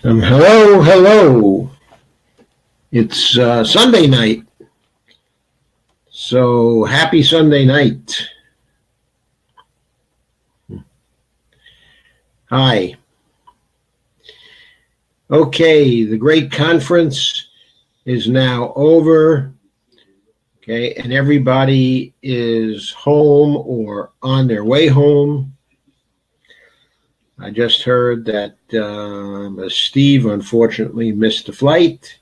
Hello. It's Sunday night. So happy Sunday night. Hi. Okay, the great conference is now over. Okay, and everybody is home or on their way home. I just heard that Steve unfortunately missed the flight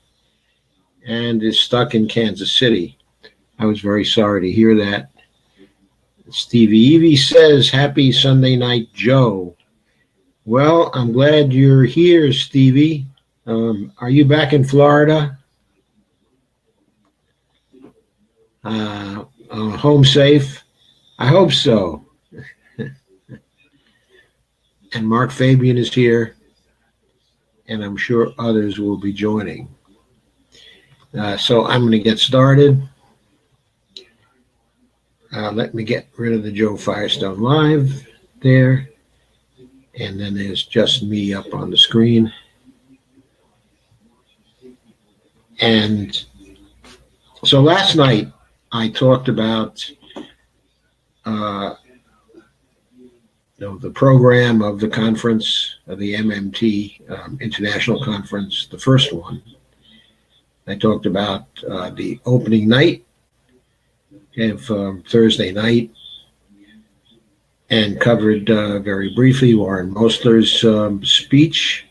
and is stuck in Kansas City. I was very sorry to hear that. Stevie Evie says, happy Sunday night, Joe. Well, I'm glad you're here, Stevie. Are you back in Florida? Home safe? I hope so. And Mark Fabian is here, and I'm sure others will be joining. So I'm going to get started. Let me get rid of the Joe Firestone Live there. And then there's just me up on the screen. And so last night I talked about the program of the conference, of the MMT International Conference, the first one. I talked about the opening night of Thursday night and covered very briefly Warren Mosler's speech,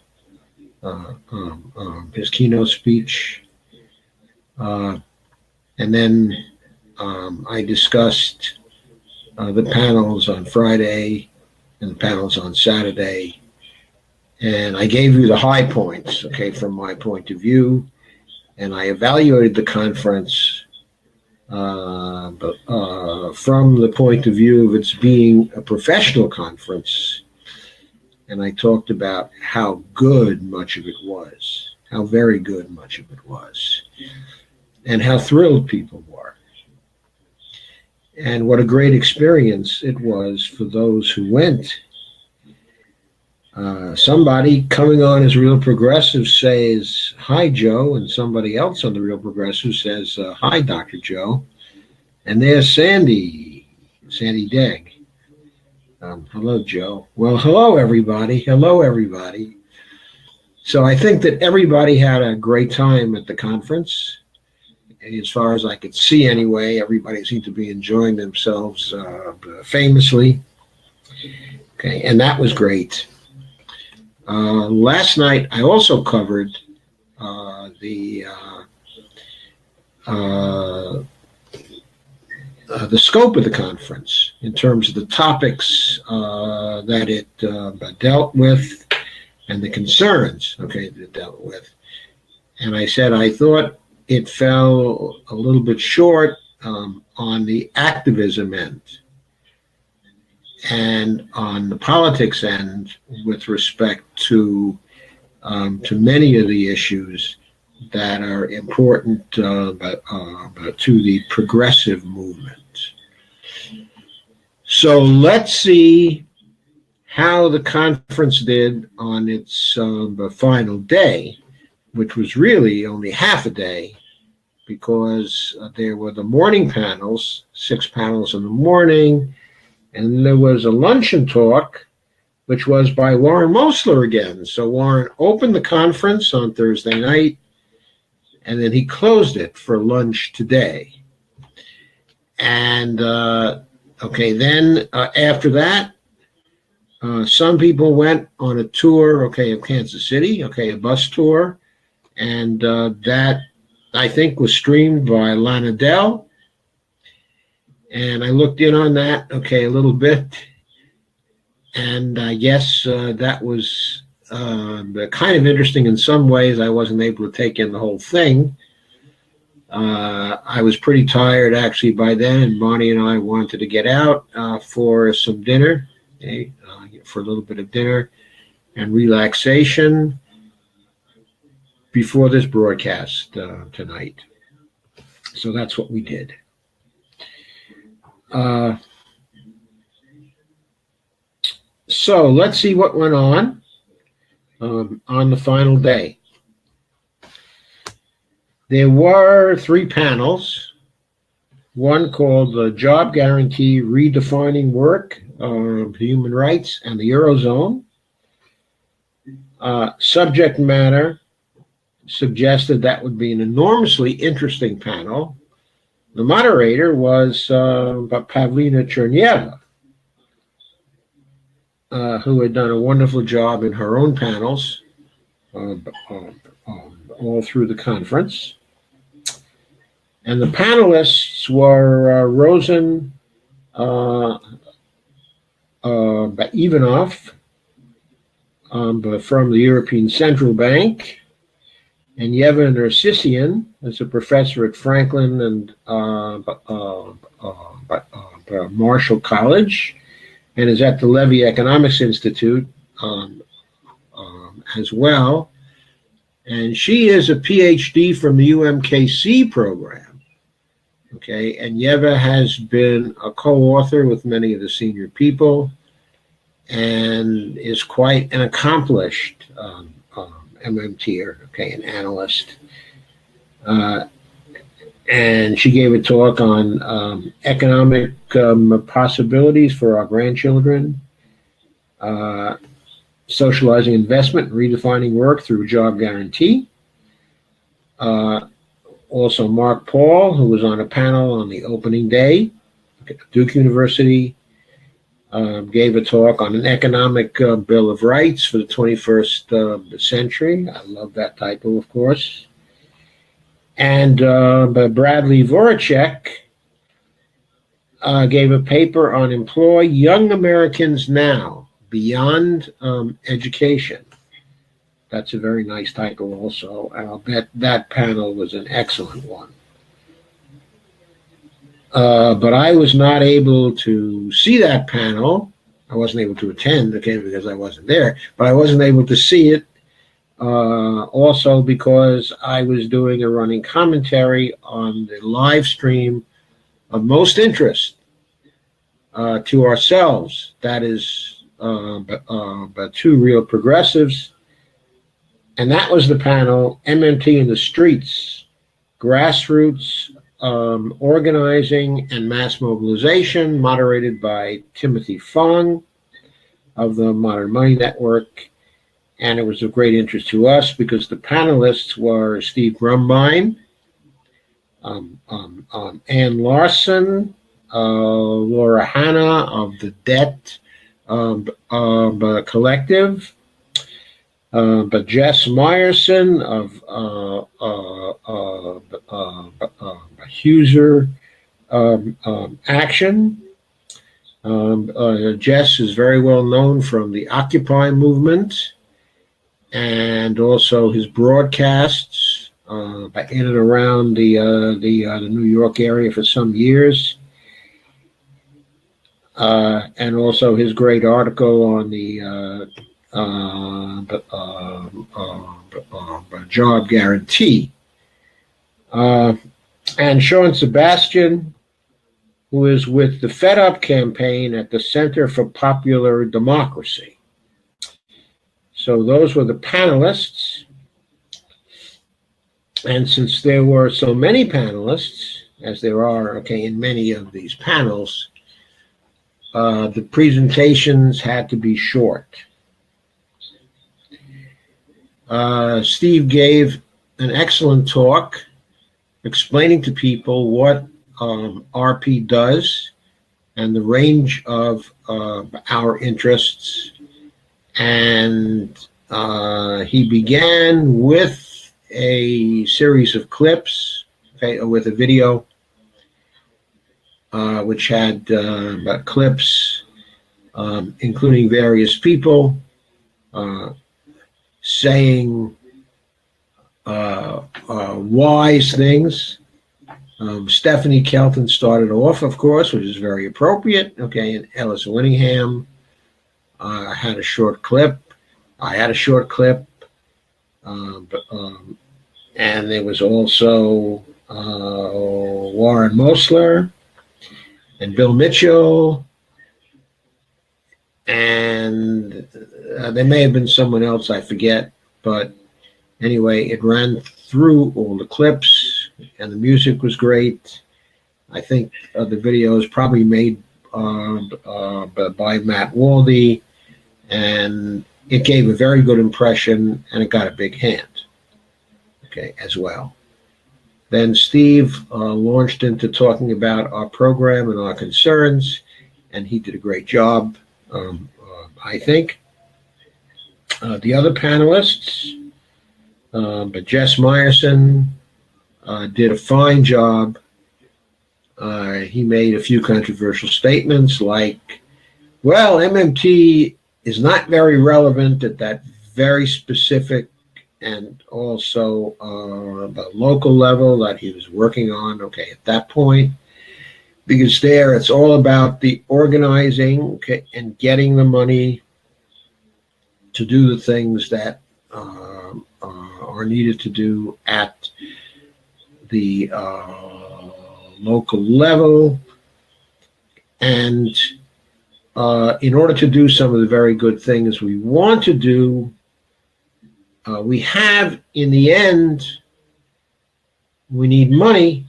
his keynote speech. And then I discussed the panels on Friday and the panels on Saturday. And I gave you the high points, from my point of view. And I evaluated the conference from the point of view of its being a professional conference. And I talked about how good much of it was, how very good much of it was, and how thrilled people were. And what a great experience it was for those who went. Somebody coming on as Real Progressive says, hi, Joe, and somebody else on the Real Progressive says, hi, Dr. Joe. And there's Sandy Degg. Hello, Joe. Well, hello, everybody. So I think that everybody had a great time at the conference. As far as I could see anyway, everybody seemed to be enjoying themselves famously. And that was great. Last night, I also covered the scope of the conference in terms of the topics that it dealt with and the concerns, that it dealt with. And I said I thought it fell a little bit short on the activism end and on the politics end with respect to many of the issues that are important to the progressive movement. So let's see how the conference did on its final day, which was really only half a day, because there were the morning panels, 6 panels in the morning, and there was a luncheon talk, which was by Warren Mosler again. So Warren opened the conference on Thursday night, and then he closed it for lunch today. And, then after that, some people went on a tour, of Kansas City, a bus tour. And that, I think, was streamed by Lana Dell. And I looked in on that, a little bit. And I guess that was kind of interesting in some ways. I wasn't able to take in the whole thing. I was pretty tired, actually, by then. And Bonnie and I wanted to get out for some dinner, for a little bit of dinner and relaxation before this broadcast tonight. So that's what we did. So let's see what went on. on the final day. There were 3 panels, one called the Job Guarantee Redefining Work, Human Rights, and the Eurozone. Subject matter suggested that would be an enormously interesting panel. The moderator was Pavlina Chernyeva, who had done a wonderful job in her own panels all through the conference. And the panelists were Rosen Ivanov from the European Central Bank, and Yeva Nersessian as a professor at Franklin and Marshall College, and is at the Levy Economics Institute as well. And she is a PhD from the UMKC program. Okay, and Yeva has been a co-author with many of the senior people and is quite an accomplished MMTer, okay, an analyst. And she gave a talk on economic possibilities for our grandchildren, socializing investment, redefining work through job guarantee. Also, Mark Paul, who was on a panel on the opening day at Duke University, gave a talk on an economic bill of rights for the 21st century. I love that title, of course. And Bradley Voracek gave a paper on Employ Young Americans Now, Beyond Education. That's a very nice title also. I'll bet that panel was an excellent one. But I was not able to see that panel. I wasn't able to attend, okay, because I wasn't there. But I wasn't able to see it also because I was doing a running commentary on the live stream of most interest to ourselves. That is, but 2 real progressives. And that was the panel, MMT in the Streets, Grassroots Organizing and Mass Mobilization, moderated by Timothy Fong of the Modern Money Network. And it was of great interest to us because the panelists were Steve Grumbine, Ann Larson, Laura Hanna of the Debt Collective, but Jess Meyerson of Huser Action. Jess is very well known from the Occupy movement and also his broadcasts in and around the New York area for some years. And also his great article on the job guarantee. And Sean Sebastian, who is with the Fed Up campaign at the Center for Popular Democracy. So those were the panelists. And since there were so many panelists, as there are, okay, in many of these panels, the presentations had to be short. Steve gave an excellent talk explaining to people what RP does and the range of our interests. And he began with a series of clips, okay, with a video, which had clips, including various people saying wise things. Stephanie Kelton started off, of course, which is very appropriate. Okay, and Ellis Winningham had a short clip. I had a short clip. And there was also Warren Mosler and Bill Mitchell and there may have been someone else, I forget, but anyway, it ran through all the clips, and the music was great. I think the video is probably made by Matt Waldy, and it gave a very good impression, and it got a big hand, okay, as well. Then Steve launched into talking about our program and our concerns, and he did a great job, I think. The other panelists, but Jess Meyerson did a fine job. He made a few controversial statements like, well, MMT is not very relevant at that very specific and also the local level that he was working on, okay, at that point. Because there it's all about the organizing, okay, and getting the money to do the things that are needed to do at the local level. And in order to do some of the very good things we want to do, we have, in the end, we need money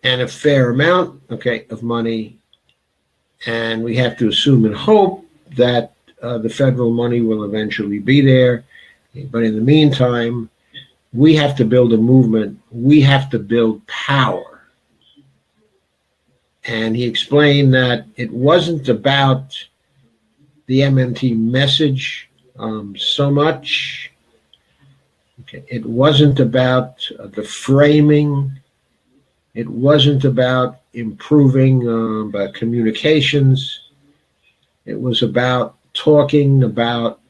and a fair amount, okay, of money, and we have to assume and hope that the federal money will eventually be there. But in the meantime, we have to build a movement. We have to build power. And he explained that it wasn't about the MMT message so much. Okay. It wasn't about the framing. It wasn't about improving communications. It was about talking about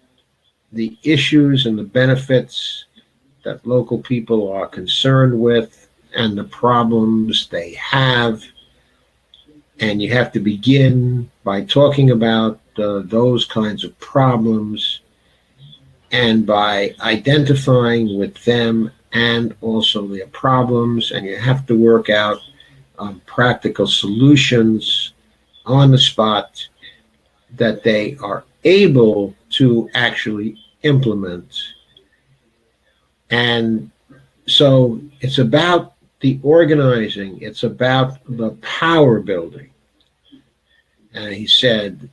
the issues and the benefits that local people are concerned with and the problems they have. And you have to begin by talking about those kinds of problems and by identifying with them and also their problems. And you have to work out practical solutions on the spot that they are able to actually implement. And so it's about the organizing, it's about the power building. And he said,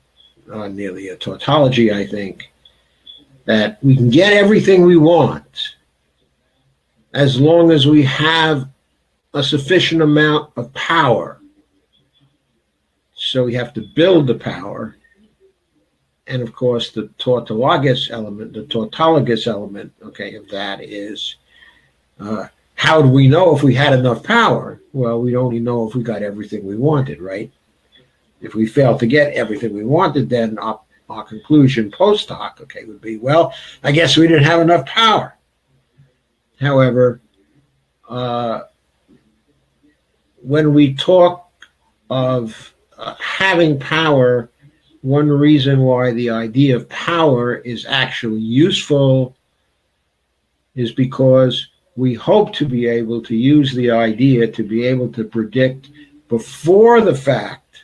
nearly a tautology, I think, that we can get everything we want as long as we have a sufficient amount of power. So we have to build the power. And of course, the tautologous element, okay, of that is, how do we know if we had enough power? Well, we'd only know if we got everything we wanted, right? If we failed to get everything we wanted, then our conclusion post hoc, okay, would be, well, I guess we didn't have enough power. However, when we talk of having power, one reason why the idea of power is actually useful is because we hope to be able to use the idea to be able to predict before the fact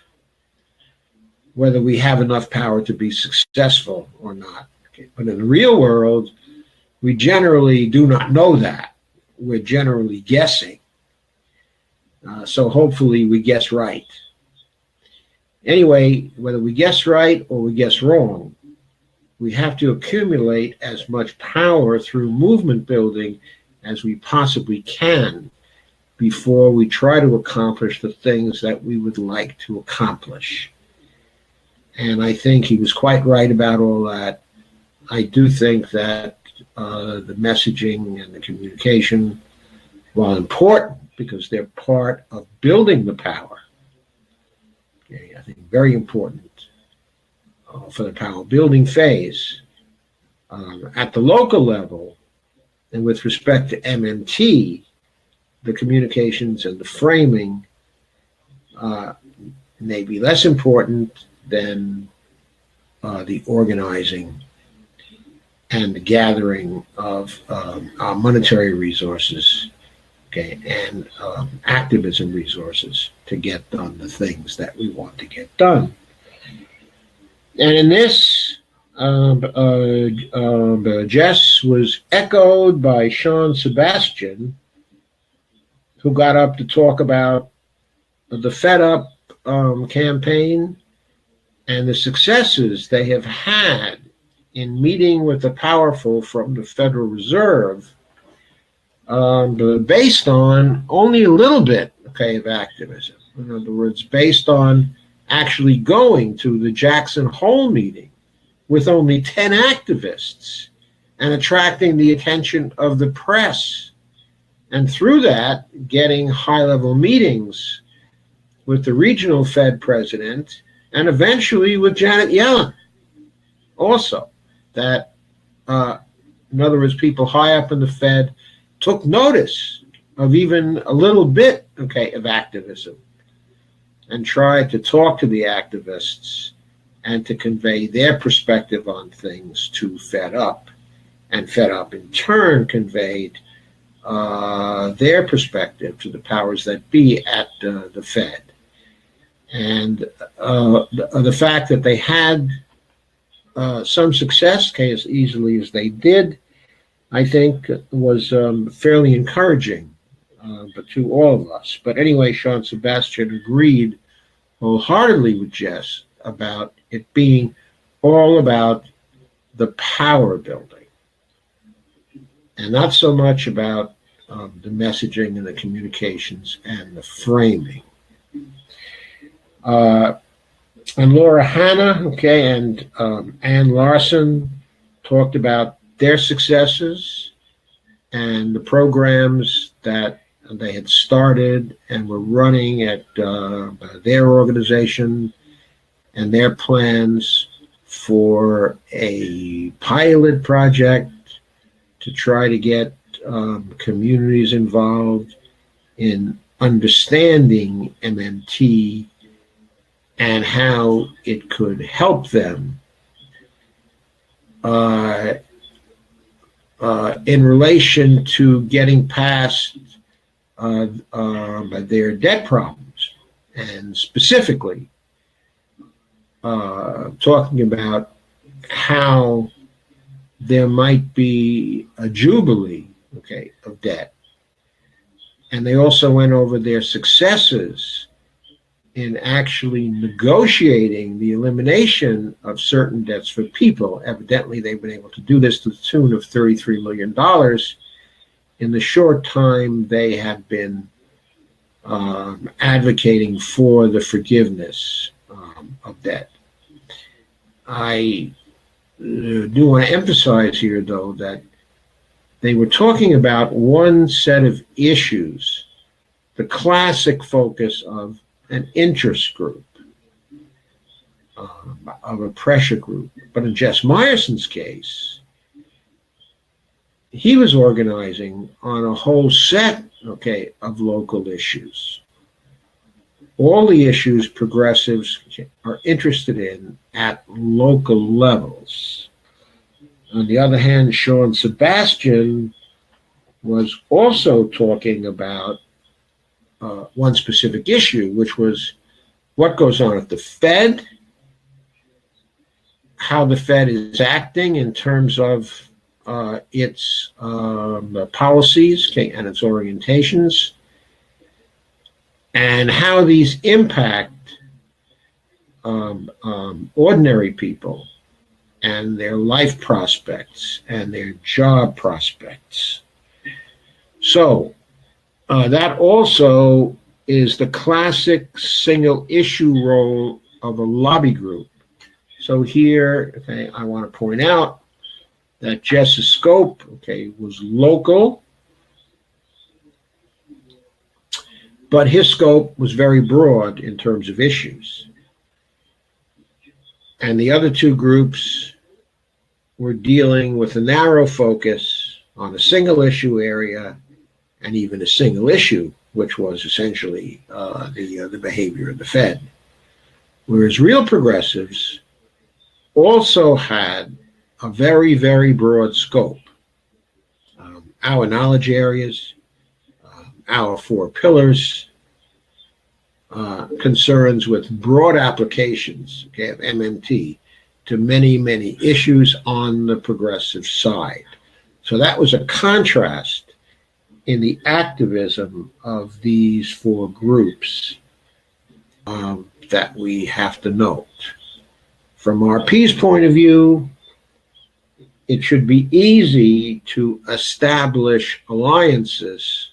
whether we have enough power to be successful or not. Okay. But in the real world, we generally do not know that. We're generally guessing. So hopefully we guess right. Anyway, whether we guess right or we guess wrong, we have to accumulate as much power through movement building as we possibly can before we try to accomplish the things that we would like to accomplish. And I think he was quite right about all that. I do think that the messaging and the communication, while important because they're part of building the power, okay, I think very important for the power building phase. At the local level, and with respect to MMT, the communications and the framing may be less important than the organizing and the gathering of our monetary resources, okay, and activism resources to get done the things that we want to get done. And in this, Jess was echoed by Sean Sebastian, who got up to talk about the Fed Up campaign and the successes they have had in meeting with the powerful from the Federal Reserve, based on only a little bit, okay, of activism. In other words, based on actually going to the Jackson Hole meeting with only 10 activists and attracting the attention of the press. And through that, getting high-level meetings with the regional Fed president and eventually with Janet Yellen also. That, in other words, people high up in the Fed took notice of even a little bit, okay, of activism and tried to talk to the activists and to convey their perspective on things to Fed Up. And Fed Up in turn conveyed their perspective to the powers that be at the Fed. And the fact that they had some success, okay, as easily as they did, I think was fairly encouraging but to all of us. But anyway, Sean Sebastian agreed wholeheartedly with Jess about it being all about the power building and not so much about the messaging and the communications and the framing. And Laura Hanna, okay, and Ann Larson talked about their successes and the programs that they had started and were running at their organization and their plans for a pilot project to try to get communities involved in understanding MMT and how it could help them in relation to getting past their debt problems, and specifically talking about how there might be a jubilee, okay, of debt. And they also went over their successes in actually negotiating the elimination of certain debts for people. Evidently, they've been able to do this to the tune of $33 million in the short time they have been advocating for the forgiveness of debt. I do want to emphasize here, though, that they were talking about one set of issues, the classic focus of an interest group, of a pressure group. But in Jess Meyerson's case, he was organizing on a whole set, okay, of local issues. All the issues progressives are interested in at local levels. On the other hand, Sean Sebastian was also talking about one specific issue, which was what goes on at the Fed, how the Fed is acting in terms of its policies, okay, and its orientations, and how these impact ordinary people and their life prospects and their job prospects. So that also is the classic single issue role of a lobby group. So here, okay, I want to point out that Jess's scope, okay, was local, but his scope was very broad in terms of issues. And the other two groups were dealing with a narrow focus on a single issue area and even a single issue, which was essentially the behavior of the Fed. Whereas real progressives also had a very, very broad scope. Our knowledge areas, our four pillars, concerns with broad applications, okay, of MMT, to many, many issues on the progressive side. So that was a contrast in the activism of these four groups that we have to note. From RP's point of view, it should be easy to establish alliances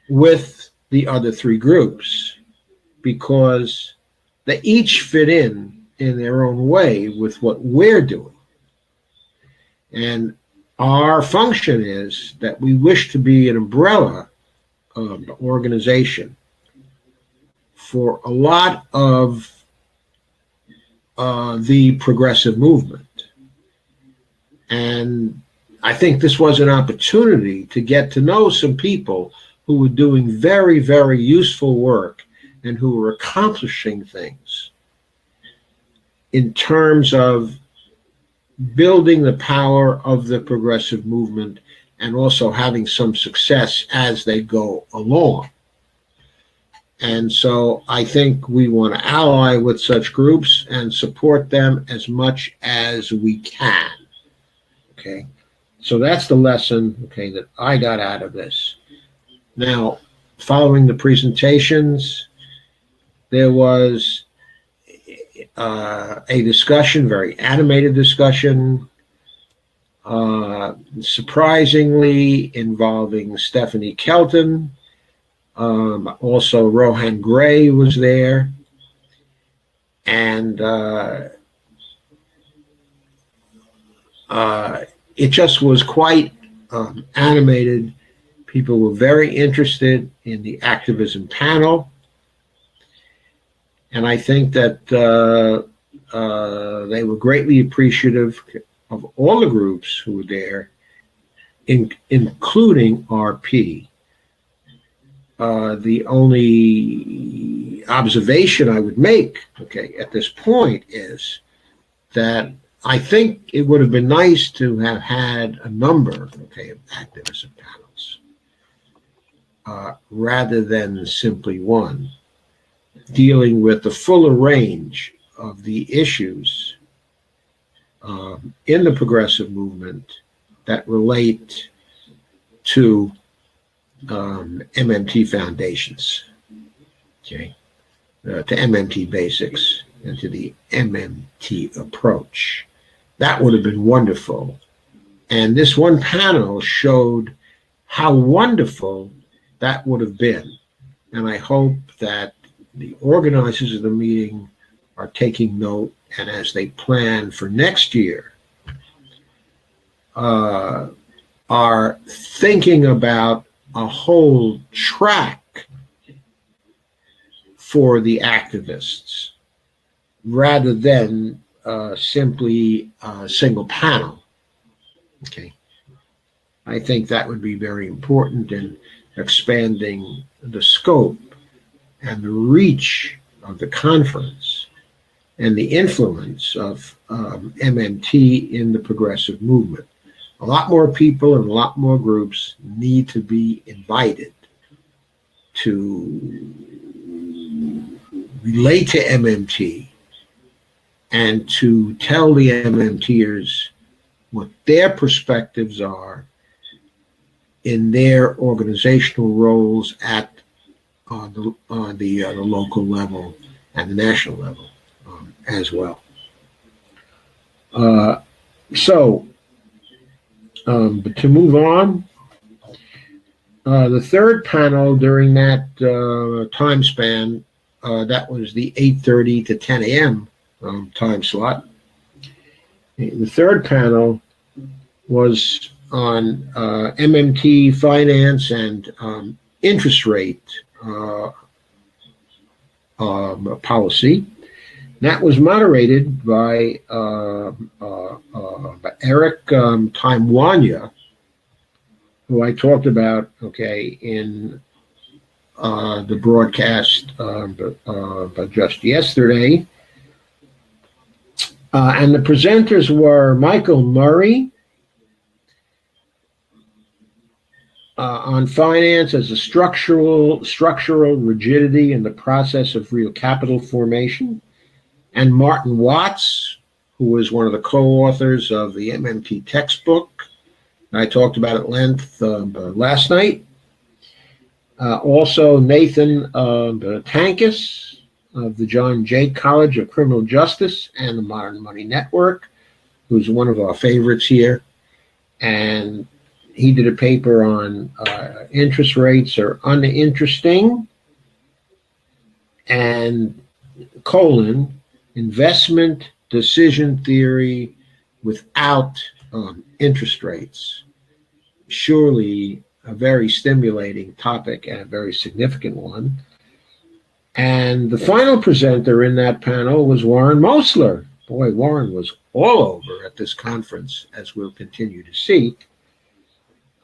with the other three groups because they each fit in their own way with what we're doing. And our function is that we wish to be an umbrella organization for a lot of the progressive movement. And I think this was an opportunity to get to know some people who were doing very, very useful work and who were accomplishing things in terms of building the power of the progressive movement and also having some success as they go along. And so I think we want to ally with such groups and support them as much as we can. Okay, so that's the lesson, okay, that I got out of this. Now, following the presentations, there was a discussion, very animated discussion, surprisingly involving Stephanie Kelton. Also, Rohan Gray was there. And it just was quite animated. People were very interested in the activism panel. And I think that they were greatly appreciative of all the groups who were there, including RP. The only observation I would make, okay, at this point is that I think it would have been nice to have had a number, okay, of activism panels, rather than simply one, dealing with the fuller range of the issues in the progressive movement that relate to MMT foundations, okay, to MMT basics and to the MMT approach. That would have been wonderful. And this one panel showed how wonderful that would have been. And I hope that the organizers of the meeting are taking note, and as they plan for next year, are thinking about a whole track for the activists rather than simply a single panel. Okay, I think that would be very important in expanding the scope and the reach of the conference and the influence of MMT in the progressive movement. A lot more people and a lot more groups need to be invited to relate to MMT and to tell the MMTers what their perspectives are in their organizational roles at the local level and the national level as well. But to move on, the third panel during that time span, that was the 8:30 to 10 a.m. Time slot. The third panel was on MMT finance and interest rate policy. That was moderated by Eric Taimwanya, who I talked about, okay, in the broadcast just yesterday. And the presenters were Michael Murray on finance as a structural rigidity in the process of real capital formation, and Martin Watts who was one of the co-authors of the MMT textbook. I talked about at length last night. Also, Nathan Tankis of the John Jay College of Criminal Justice and the Modern Money Network, who's one of our favorites here. And he did a paper on interest rates are uninteresting and investment decision theory without interest rates. Surely a very stimulating topic and a very significant one. And the final presenter in that panel was Warren Mosler. Boy, Warren was all over at this conference, as we'll continue to see.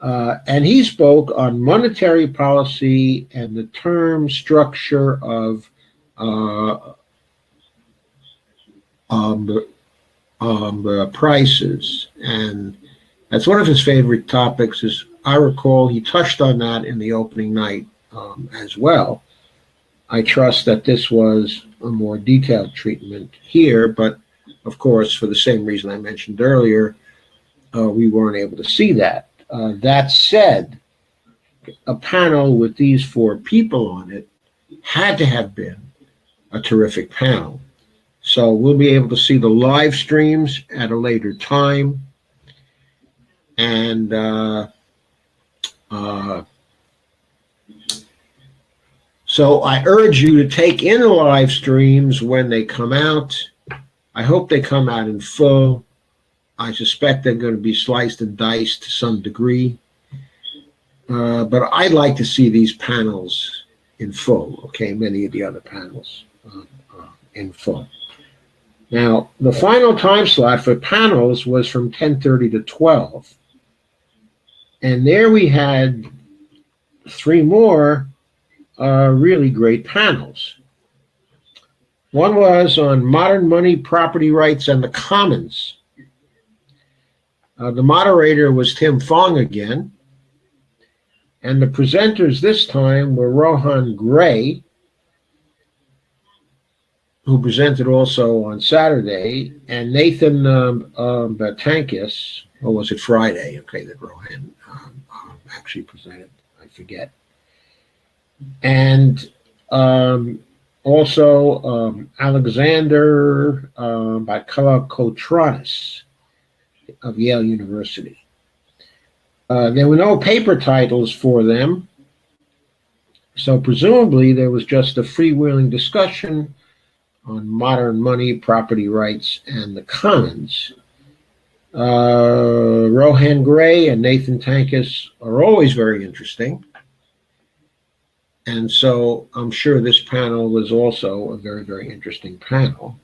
And he spoke on monetary policy and the term structure of prices. And that's one of his favorite topics. As I recall, he touched on that in the opening night as well. I trust that this was a more detailed treatment here, but of course, for the same reason I mentioned earlier, we weren't able to see that. That said, a panel with these four people on it had to have been a terrific panel. So we'll be able to see the live streams at a later time. And so I urge you to take in the live streams when they come out. I hope they come out in full. I suspect they're going to be sliced and diced to some degree. But I'd like to see these panels in full, okay, many of the other panels in full. Now, the final time slot for panels was from 10:30 to 12. And there we had three more really great panels. One was on modern money, property rights, and the commons. The moderator was Tim Fong again. And the presenters this time were Rohan Gray, who presented also on Saturday, and Nathan Tankis, or was it Friday? Okay, that Rohan actually presented, I forget. And also Alexander Kotranis of Yale University. There were no paper titles for them, so presumably there was just a freewheeling discussion on modern money, property rights, and the commons. Rohan Gray and Nathan Tankis are always very interesting, and so I'm sure this panel was also a very, very interesting panel.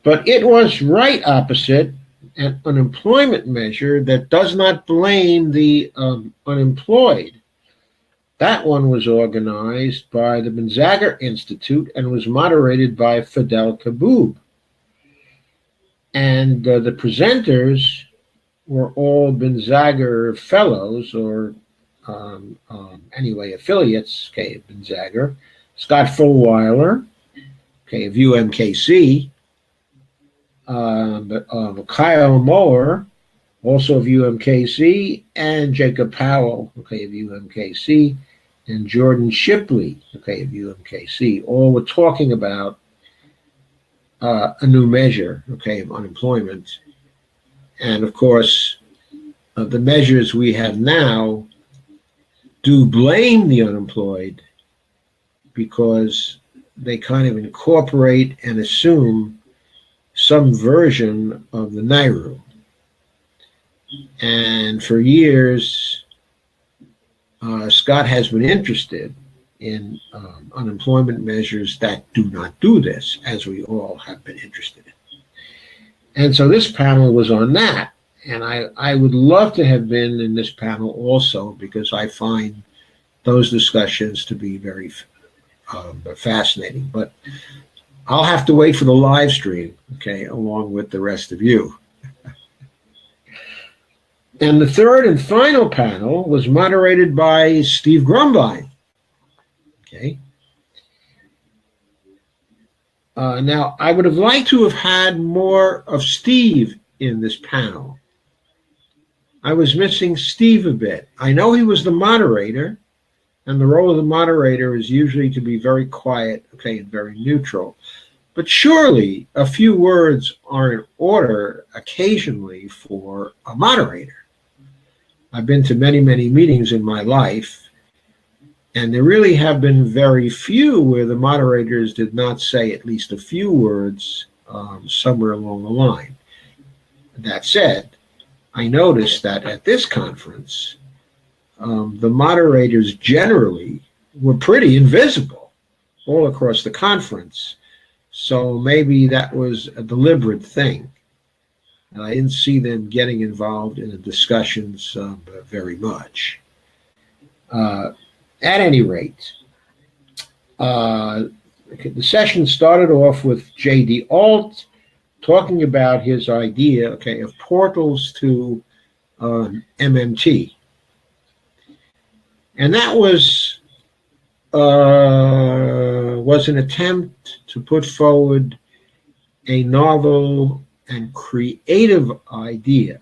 But it was right opposite an unemployment measure that does not blame the unemployed. That one was organized by the Benzager Institute and was moderated by Fidel Kaboub. And the presenters were all Benzager fellows, or anyway, affiliates, okay, of Benzager. Scott Fulweiler, okay, of UMKC. Kyle Moore, also of UMKC, and Jacob Powell, okay, of UMKC, and Jordan Shipley, okay, of UMKC, all were talking about a new measure, okay, of unemployment. And of course, the measures we have now do blame the unemployed because they kind of incorporate and assume some version of the NAIRU. And for years, Scott has been interested in unemployment measures that do not do this, as we all have been interested in. And so this panel was on that. And I would love to have been in this panel also, because I find those discussions to be very fascinating. But I'll have to wait for the live stream, okay, along with the rest of you. And the third and final panel was moderated by Steve Grumbine, okay. Now, I would have liked to have had more of Steve in this panel. I was missing Steve a bit. I know he was the moderator, and the role of the moderator is usually to be very quiet, okay, and very neutral. But surely a few words are in order occasionally for a moderator. I've been to many, many meetings in my life, and there really have been very few where the moderators did not say at least a few words somewhere along the line. That said, I noticed that at this conference, the moderators generally were pretty invisible all across the conference. So maybe that was a deliberate thing. And I didn't see them getting involved in the discussions very much. At any rate, the session started off with J.D. Alt talking about his idea, okay, of portals to MMT. And that was an attempt to put forward a novel and creative idea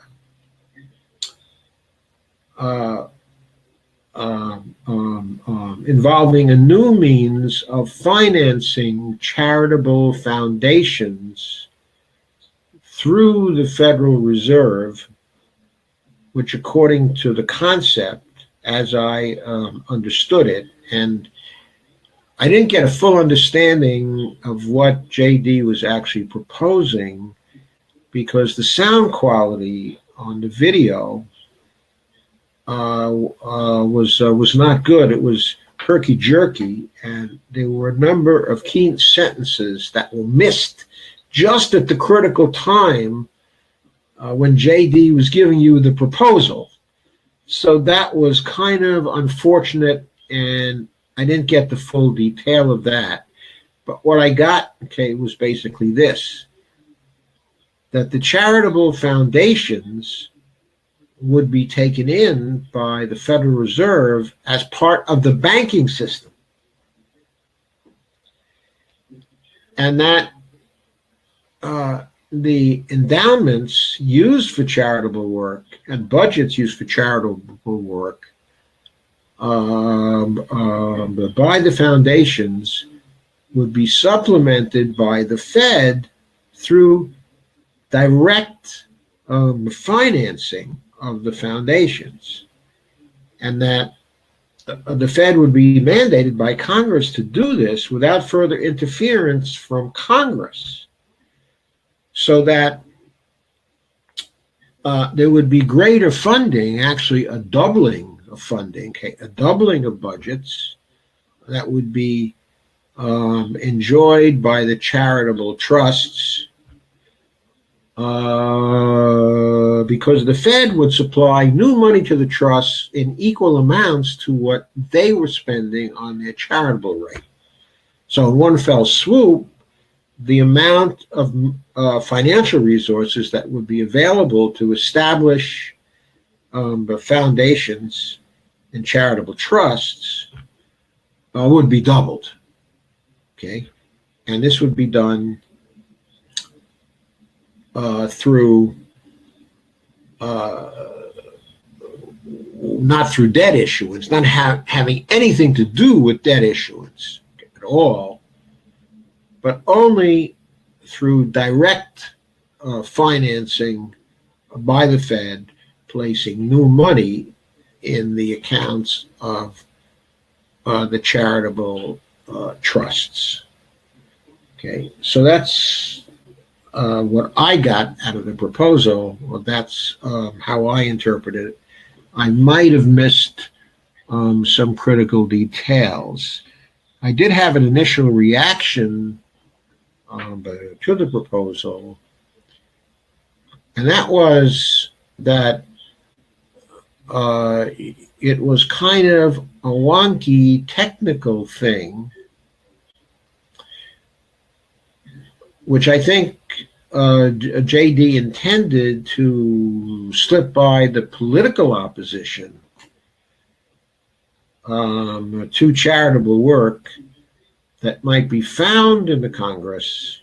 involving a new means of financing charitable foundations through the Federal Reserve, which according to the concept, as I understood it, and I didn't get a full understanding of what JD was actually proposing because the sound quality on the video was not good. It was herky-jerky, and there were a number of key sentences that were missed just at the critical time when JD was giving you the proposal. So that was kind of unfortunate, and I didn't get the full detail of that. But what I got, okay, was basically this, that the charitable foundations would be taken in by the Federal Reserve as part of the banking system. And that the endowments used for charitable work and budgets used for charitable work by the foundations would be supplemented by the Fed through direct financing of the foundations, and that the Fed would be mandated by Congress to do this without further interference from Congress, so that there would be greater funding, actually a doubling of funding, okay, a doubling of budgets that would be enjoyed by the charitable trusts, because the Fed would supply new money to the trusts in equal amounts to what they were spending on their charitable rate. So in one fell swoop, the amount of financial resources that would be available to establish the foundations and charitable trusts would be doubled. Okay, and this would be done through not through debt issuance, not having anything to do with debt issuance at all, but only through direct financing by the Fed, placing new money in the accounts of the charitable trusts. Okay, so that's what I got out of the proposal. Well, that's how I interpreted it. I might have missed some critical details. I did have an initial reaction to the proposal, and that was that it was kind of a wonky technical thing, which I think JD intended to slip by the political opposition to charitable work that might be found in the Congress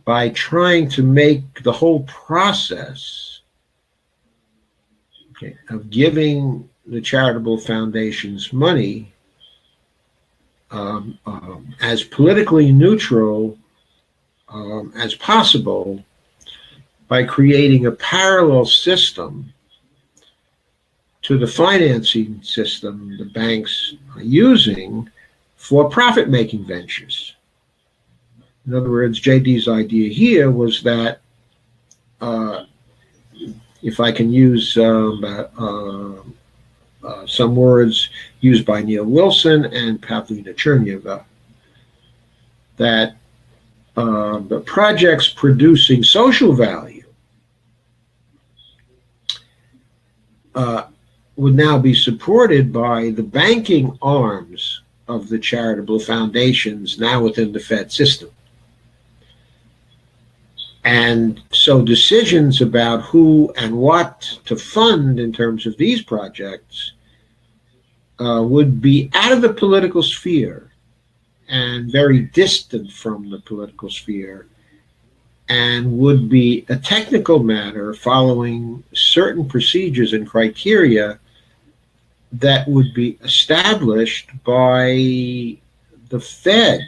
by trying to make the whole process, okay, of giving the charitable foundations money as politically neutral as possible, by creating a parallel system to the financing system the banks are using for profit-making ventures. In other words, JD's idea here was that, if I can use some words used by Neil Wilson and Pavlina Chernyeva, that the projects producing social value would now be supported by the banking arms of the charitable foundations now within the Fed system. And so decisions about who and what to fund in terms of these projects would be out of the political sphere and very distant from the political sphere, and would be a technical matter following certain procedures and criteria that would be established by the Fed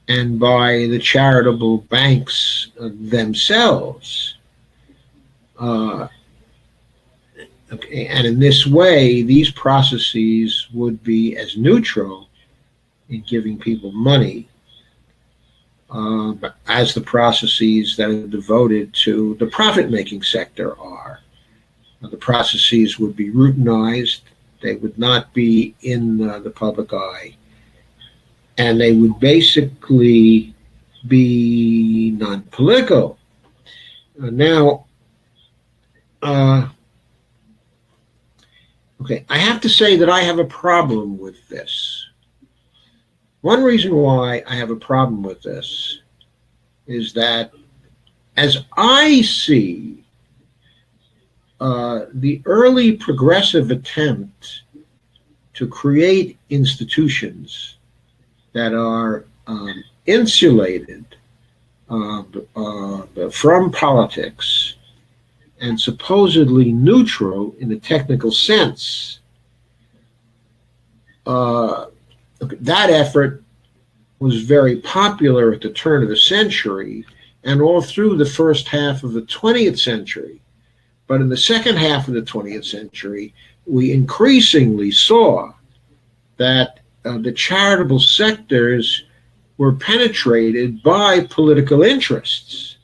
and by the charitable banks themselves. Okay, and in this way, these processes would be as neutral in giving people money as the processes that are devoted to the profit-making sector are. The processes would be routinized, they would not be in the public eye, and they would basically be non-political. Okay, I have to say that I have a problem with this. One reason why I have a problem with this is that, as I see the early progressive attempt to create institutions that are insulated from politics and supposedly neutral in a technical sense, that effort was very popular at the turn of the century and all through the first half of the 20th century. But in the second half of the 20th century, we increasingly saw that the charitable sectors were penetrated by political interests,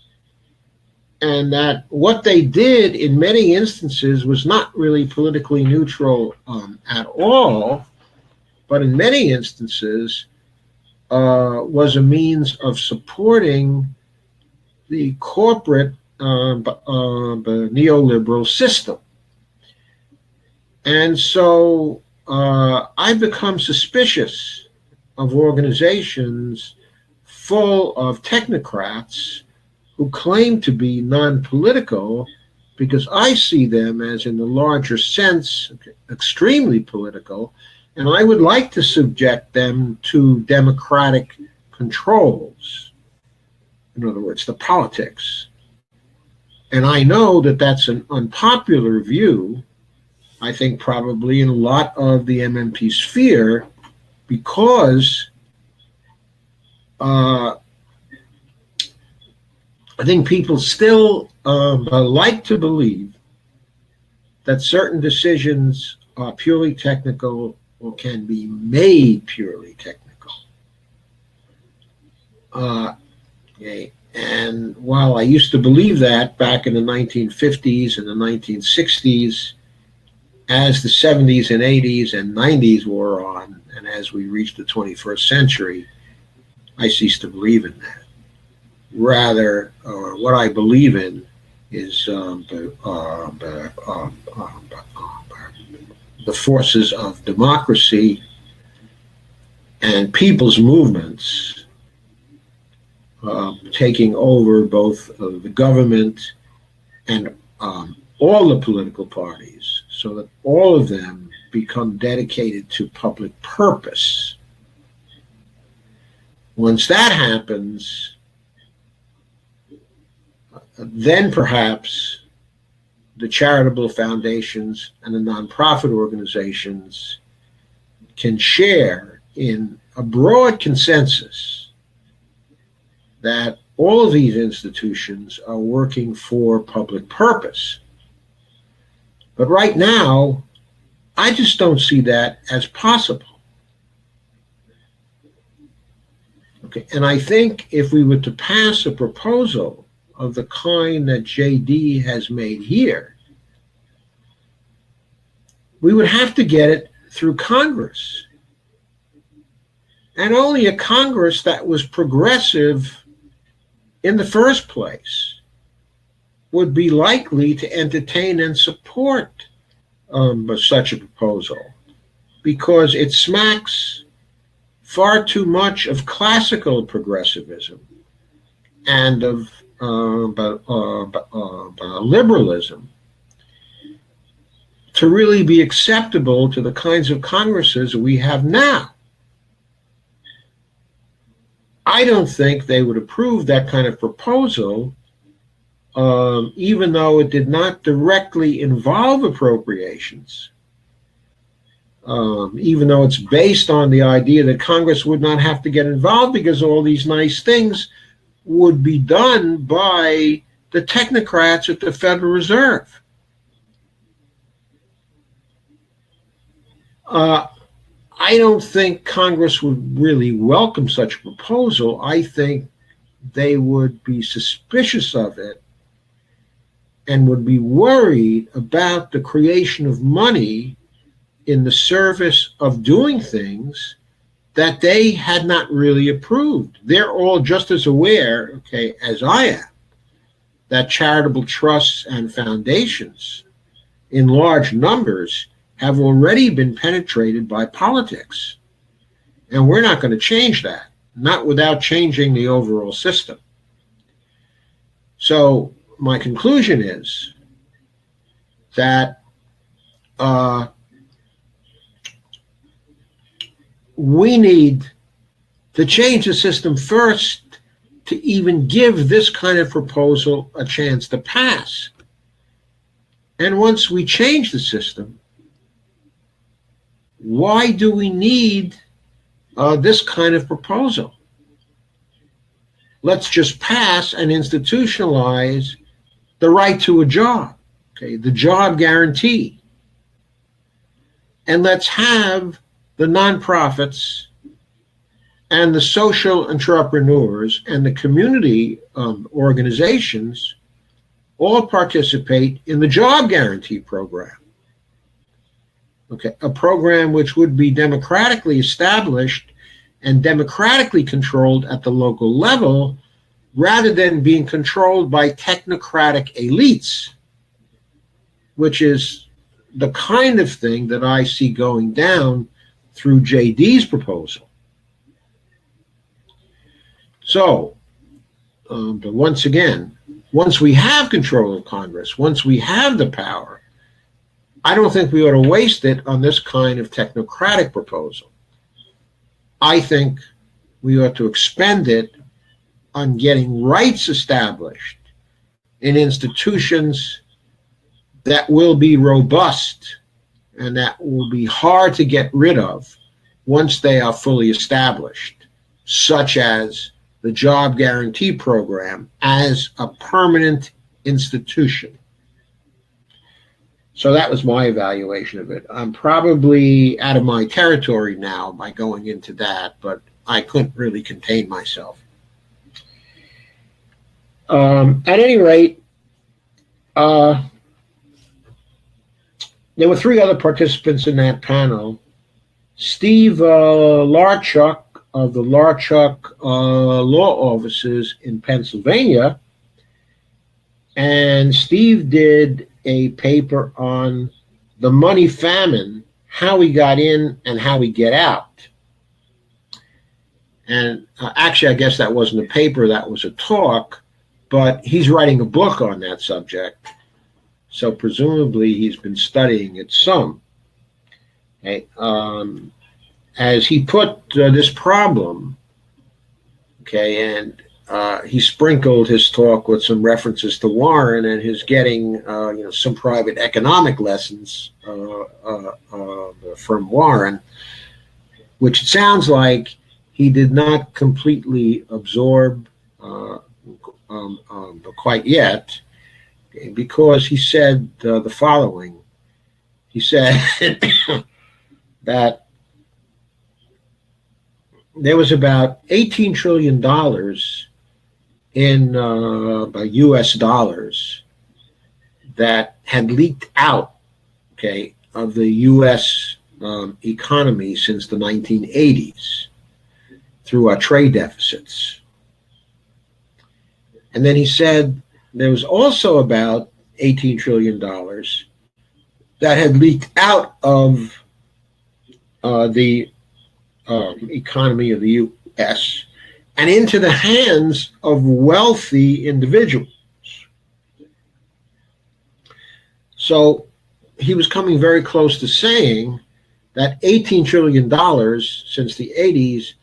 and that what they did in many instances was not really politically neutral at all, but in many instances was a means of supporting the corporate neoliberal system. And so I've become suspicious of organizations full of technocrats who claim to be non-political, because I see them as, in the larger sense, extremely political, and I would like to subject them to democratic controls. In other words, the politics. And I know that that's an unpopular view, I think probably in a lot of the MMT sphere, because I think people still like to believe that certain decisions are purely technical or can be made purely technical. Okay. And while I used to believe that back in the 1950s and the 1960s, as the 70s and 80s and 90s wore on, and as we reached the 21st century, I ceased to believe in that. Rather, what I believe in is the forces of democracy and people's movements taking over both the government and all the political parties, so that all of them become dedicated to public purpose. Once that happens, then perhaps the charitable foundations and the nonprofit organizations can share in a broad consensus that all of these institutions are working for public purpose. But right now, I just don't see that as possible. Okay, and I think if we were to pass a proposal of the kind that JD has made here, we would have to get it through Congress. And only a Congress that was progressive in the first place would be likely to entertain and support such a proposal, because it smacks far too much of classical progressivism and of liberalism to really be acceptable to the kinds of Congresses we have now. I don't think they would approve that kind of proposal, even though it did not directly involve appropriations, even though it's based on the idea that Congress would not have to get involved because all these nice things would be done by the technocrats at the Federal Reserve. I don't think Congress would really welcome such a proposal. I think they would be suspicious of it and would be worried about the creation of money in the service of doing things that they had not really approved. They're all just as aware, okay, as I am, that charitable trusts and foundations in large numbers have already been penetrated by politics. And we're not going to change that, not without changing the overall system. So my conclusion is that we need to change the system first to even give this kind of proposal a chance to pass. And once we change the system, why do we need this kind of proposal? Let's just pass and institutionalize the right to a job, okay, the job guarantee. And let's have the nonprofits and the social entrepreneurs and the community organizations all participate in the job guarantee program. Okay, a program which would be democratically established and democratically controlled at the local level, rather than being controlled by technocratic elites, which is the kind of thing that I see going down through JD's proposal. So, but once again, once we have control of Congress, once we have the power, I don't think we ought to waste it on this kind of technocratic proposal. I think we ought to expend it on getting rights established in institutions that will be robust and that will be hard to get rid of once they are fully established, such as the job guarantee program as a permanent institution. So that was my evaluation of it. I'm probably out of my territory now by going into that, but I couldn't really contain myself. At any rate, there were three other participants in that panel. Steve Larchuk of the Larchuk Law Offices in Pennsylvania. And Steve did a paper on the money famine, how we got in and how we get out. And actually, I guess that wasn't a paper, that was a talk, but he's writing a book on that subject. So presumably he's been studying it some. Okay. As he put this problem, Okay, and he sprinkled his talk with some references to Warren and his getting, some private economic lessons from Warren, which it sounds like he did not completely absorb quite yet, because he said the following. He said that there was about $18 trillion in U.S. dollars that had leaked out, okay, of the U.S. Economy since the 1980s through our trade deficits. And then he said there was also about $18 trillion that had leaked out of the economy of the U.S. and into the hands of wealthy individuals. So he was coming very close to saying that $18 trillion since the 80s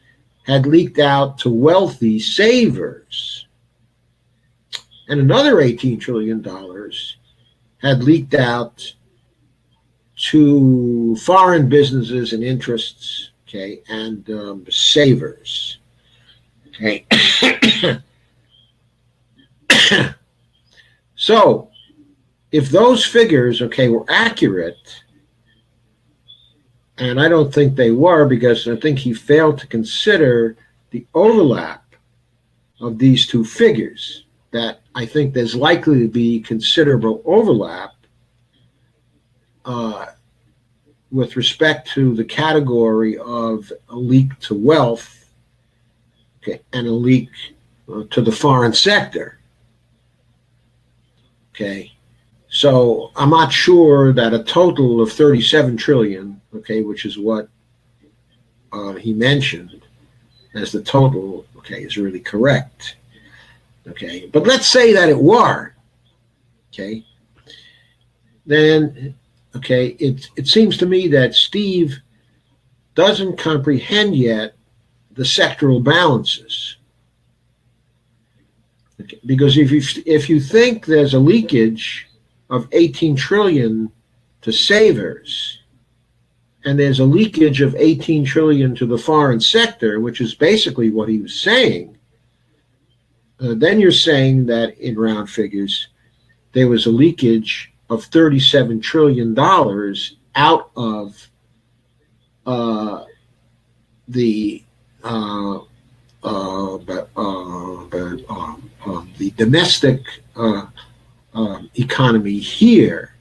had leaked out to wealthy savers. And another $18 trillion had leaked out to foreign businesses and interests, okay, and savers. Okay. So, if those figures, okay, were accurate, and I don't think they were, because I think he failed to consider the overlap of these two figures, that I think there's likely to be considerable overlap with respect to the category of a leak to wealth, okay, and a leak to the foreign sector. Okay, so I'm not sure that a total of 37 trillion, okay, which is what he mentioned as the total, okay, is really correct. Okay, but let's say that it were, okay, then, okay, it seems to me that Steve doesn't comprehend yet the sectoral balances. Okay, because if you think there's a leakage of 18 trillion to savers, and there's a leakage of 18 trillion to the foreign sector, which is basically what he was saying, then you're saying that in round figures, there was a leakage of $37 trillion out of the domestic economy here,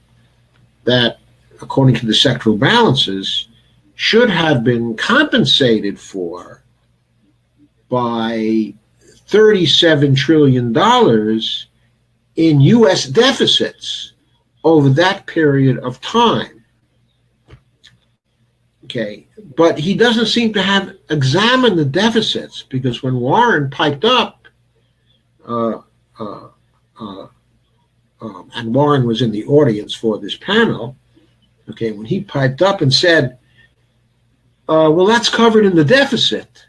that, according to the sectoral balances, should have been compensated for by $37 trillion in U.S. deficits over that period of time. Okay, but he doesn't seem to have examined the deficits, because when Warren piped up, and Warren was in the audience for this panel, okay, when he piped up and said, well, that's covered in the deficit,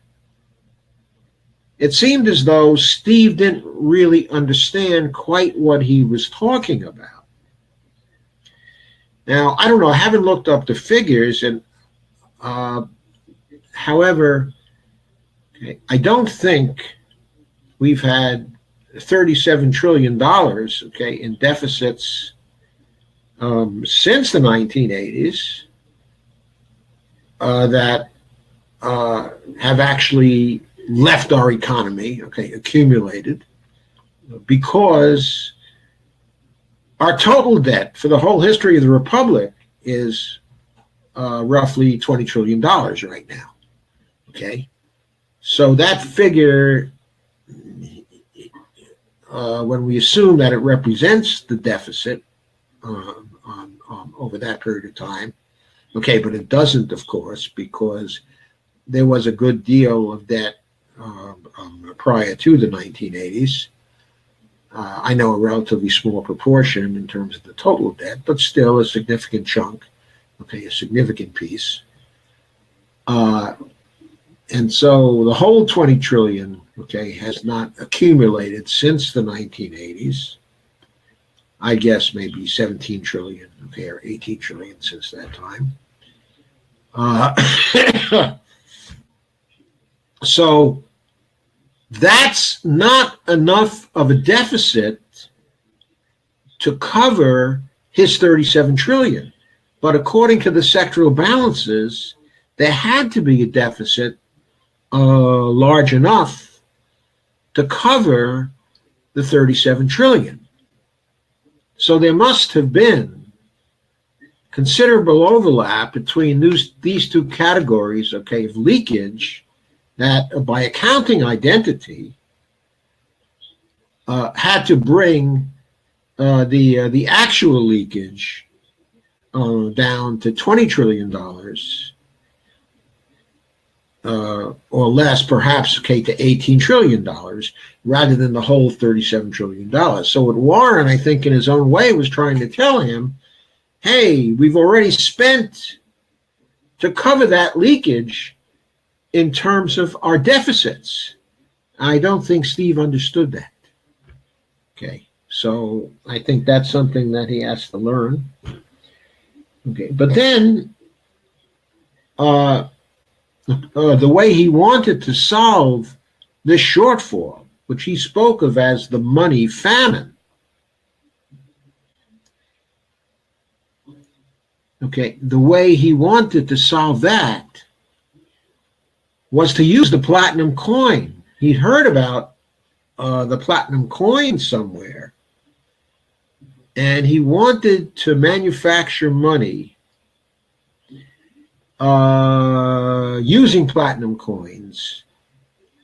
it seemed as though Steve didn't really understand quite what he was talking about. Now, I don't know, I haven't looked up the figures, and however, okay, I don't think we've had $37 trillion, okay, in deficits since the 1980s that have actually left our economy, okay, accumulated, because our total debt for the whole history of the Republic is roughly $20 trillion right now, okay? So that figure, when we assume that it represents the deficit over that period of time, okay, but it doesn't, of course, because there was a good deal of debt prior to the 1980s. I know a relatively small proportion in terms of the total debt, but still a significant chunk, okay, a significant piece. And so the whole 20 trillion, okay, has not accumulated since the 1980s. I guess maybe 17 trillion, okay, or 18 trillion since that time. So that's not enough of a deficit to cover his 37 trillion. But according to the sectoral balances, there had to be a deficit large enough to cover the 37 trillion. So there must have been considerable overlap between these two categories, okay, of leakage that by accounting identity had to bring the actual leakage down to $20 trillion or less, perhaps, okay, to $18 trillion rather than the whole $37 trillion. So what Warren, I think, in his own way, was trying to tell him, hey, we've already spent to cover that leakage in terms of our deficits. I don't think Steve understood that. Okay, so I think that's something that he has to learn. Okay, but then the way he wanted to solve this shortfall, which he spoke of as the money famine, okay, the way he wanted to solve that was to use the platinum coin. He'd heard about the platinum coin somewhere, and he wanted to manufacture money using platinum coins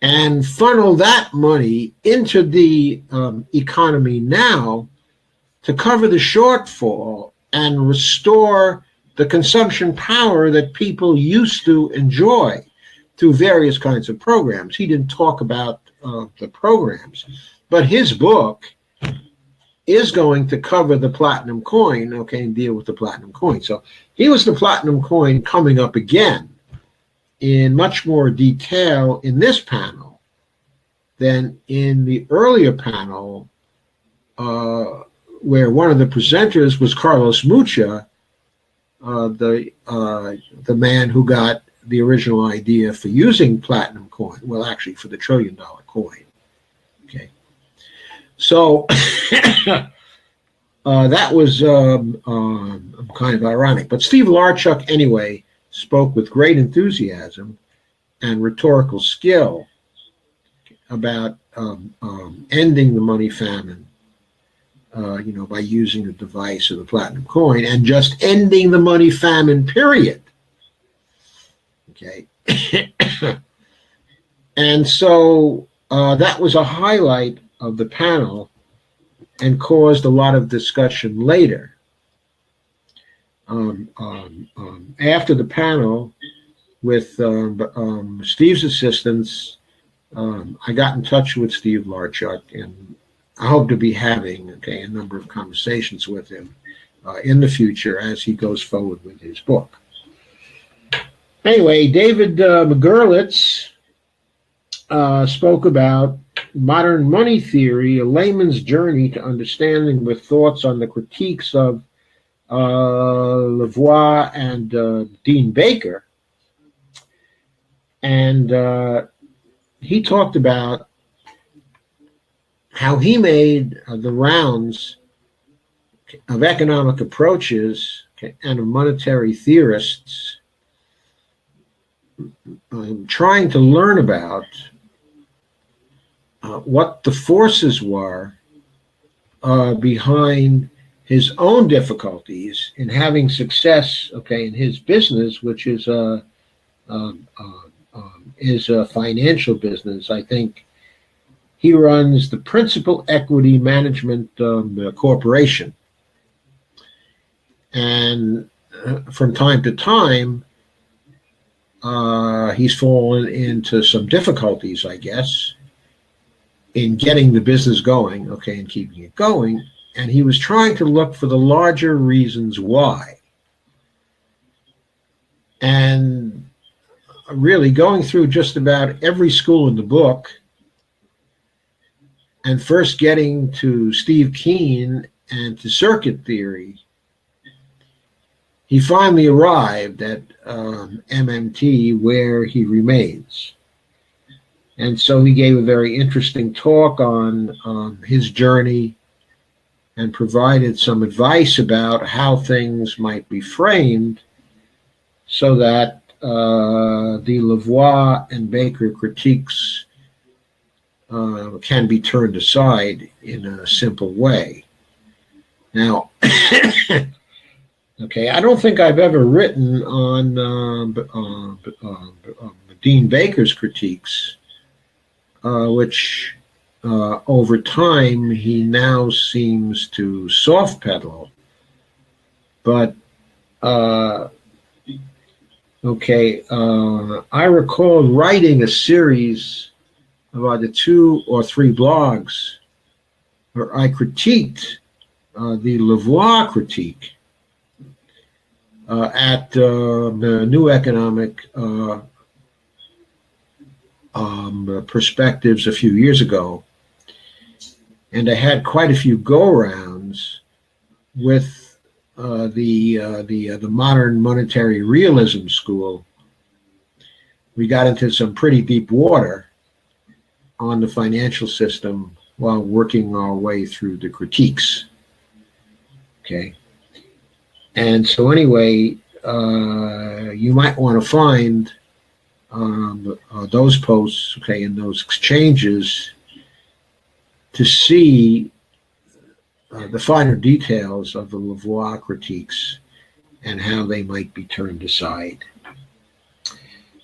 and funnel that money into the economy now to cover the shortfall and restore the consumption power that people used to enjoy through various kinds of programs. He didn't talk about the programs, but his book is going to cover the platinum coin, okay, and deal with the platinum coin. So he was the platinum coin coming up again in much more detail in this panel than in the earlier panel, where one of the presenters was Carlos Mucha, the man who got the original idea for using platinum coin, well, actually for the $1 trillion coin. Okay, so that was kind of ironic. But Steve Larchuk, anyway, spoke with great enthusiasm and rhetorical skill about ending the money famine, by using the device of the platinum coin and just ending the money famine, period. Okay. And so that was a highlight of the panel and caused a lot of discussion later. After the panel, with Steve's assistance, I got in touch with Steve Larchuk, and I hope to be having a number of conversations with him in the future as he goes forward with his book. Anyway, David McGurlitz spoke about Modern Money Theory, a layman's journey to understanding, with thoughts on the critiques of Lavoie and Dean Baker. And he talked about how he made the rounds of economic approaches and of monetary theorists trying to learn about what the forces were behind his own difficulties in having success, in his business, which is a financial business. I think he runs the Principal Equity Management Corporation, and from time to time, he's fallen into some difficulties, I guess, in getting the business going, and keeping it going. And he was trying to look for the larger reasons why. And really going through just about every school in the book, and first getting to Steve Keen and to circuit theory, he finally arrived at MMT, where he remains. And so he gave a very interesting talk on his journey and provided some advice about how things might be framed so that the Lavoie and Baker critiques can be turned aside in a simple way. Now, okay, I don't think I've ever written on Dean Baker's critiques, which over time he now seems to soft pedal. But okay, I recall writing a series of either 2 or 3 blogs where I critiqued the Lavoie critique at the New Economic Perspectives a few years ago. And I had quite a few go-rounds with the modern monetary realism school. We got into some pretty deep water on the financial system while working our way through the critiques. Okay. And so anyway, you might want to find those posts, okay, and those exchanges to see the finer details of the Lavoie critiques and how they might be turned aside.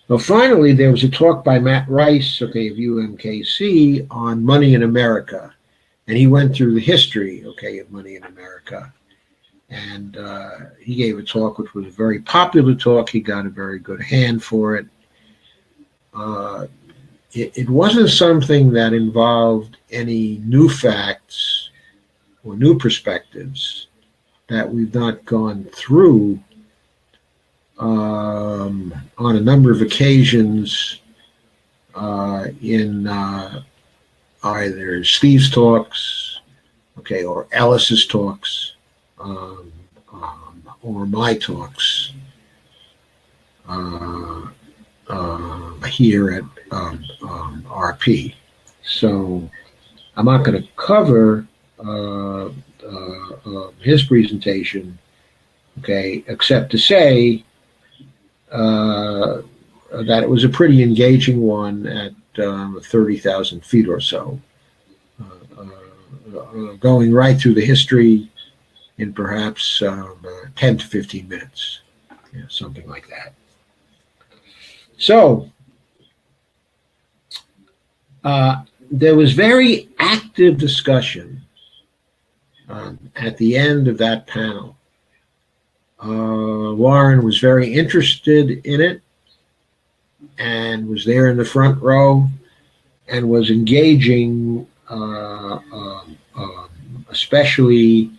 Well, finally, there was a talk by Matt Rice, okay, of UMKC on money in America. And he went through the history, okay, of money in America. And he gave a talk which was a very popular talk. He got a very good hand for it. It wasn't something that involved any new facts or new perspectives that we've not gone through on a number of occasions in either Steve's talks, okay, or Ellis's talks, or my talks here at RP. So I'm not going to cover his presentation, okay, except to say that it was a pretty engaging one at 30,000 feet or so, going right through the history in perhaps 10 to 15 minutes, something like that. So there was very active discussion at the end of that panel. Warren was very interested in it and was there in the front row and was engaging especially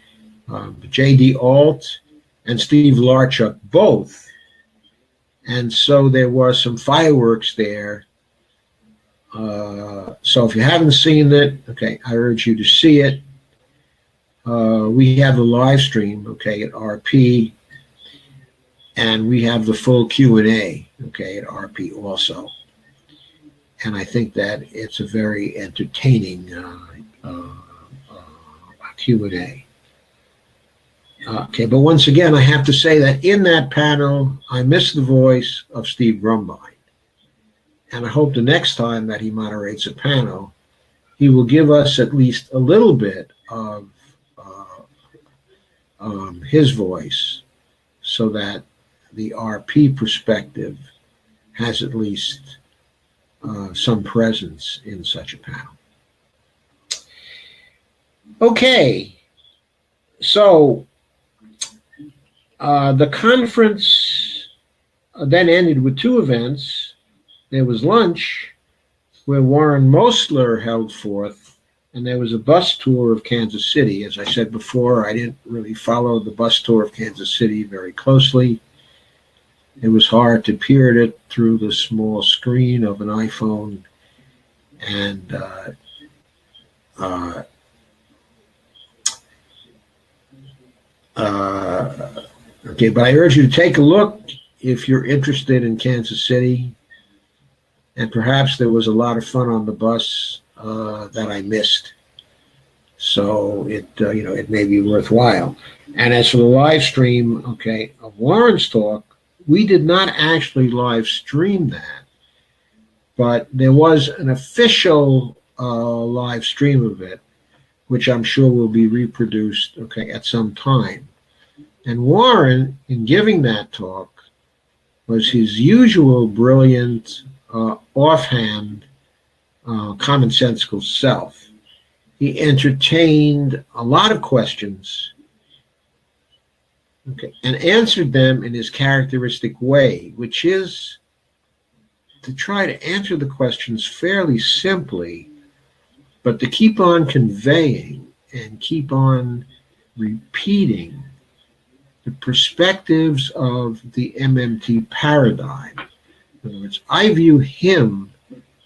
J.D. Alt and Steve Larchuk both. And so there was some fireworks there. So if you haven't seen it, okay, I urge you to see it. We have a live stream, okay, at RP, and we have the full Q&A, okay, at RP also. And I think that it's a very entertaining Q&A. Okay, but once again, I have to say that in that panel, I missed the voice of Steve Grumbine. And I hope the next time that he moderates a panel, he will give us at least a little bit of his voice so that the RP perspective has at least some presence in such a panel. Okay, so the conference then ended with 2 events. There was lunch where Warren Mosler held forth, and there was a bus tour of Kansas City. As I said before, I didn't really follow the bus tour of Kansas City very closely. It was hard to peer at it through the small screen of an iPhone, and uh, okay, but I urge you to take a look if you're interested in Kansas City. And perhaps there was a lot of fun on the bus that I missed. So it may be worthwhile. And as for the live stream, okay, of Warren's talk, we did not actually live stream that, but there was an official live stream of it, which I'm sure will be reproduced, okay, at some time. And Warren, in giving that talk, was his usual brilliant, offhand, commonsensical self. He entertained a lot of questions, okay, and answered them in his characteristic way, which is to try to answer the questions fairly simply, but to keep on conveying and keep on repeating the perspectives of the MMT paradigm. In other words, I view him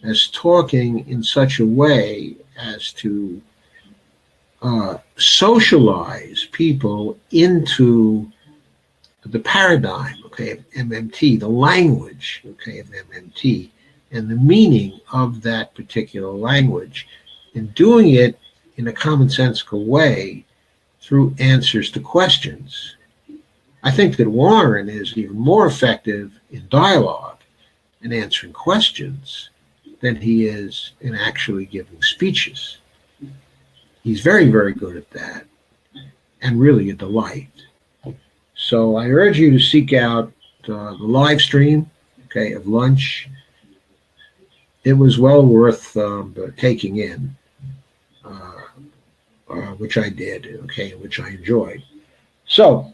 as talking in such a way as to socialize people into the paradigm, okay, of MMT, the language, okay, of MMT, and the meaning of that particular language, and doing it in a commonsensical way through answers to questions. I think that Warren is even more effective in dialogue and answering questions than he is in actually giving speeches. He's very, very good at that, and really a delight. So I urge you to seek out the live stream, okay, of lunch. It was well worth taking in, which I did, okay, which I enjoyed. So,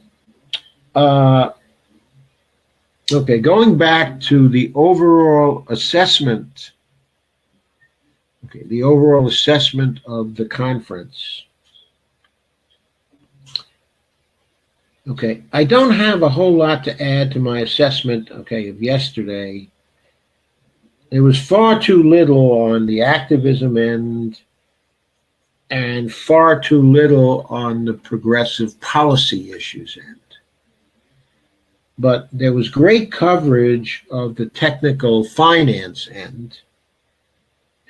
okay, going back to the overall assessment. Okay, the overall assessment of the conference. Okay, I don't have a whole lot to add to my assessment, okay, of yesterday. There was far too little on the activism end and far too little on the progressive policy issues end. But there was great coverage of the technical finance end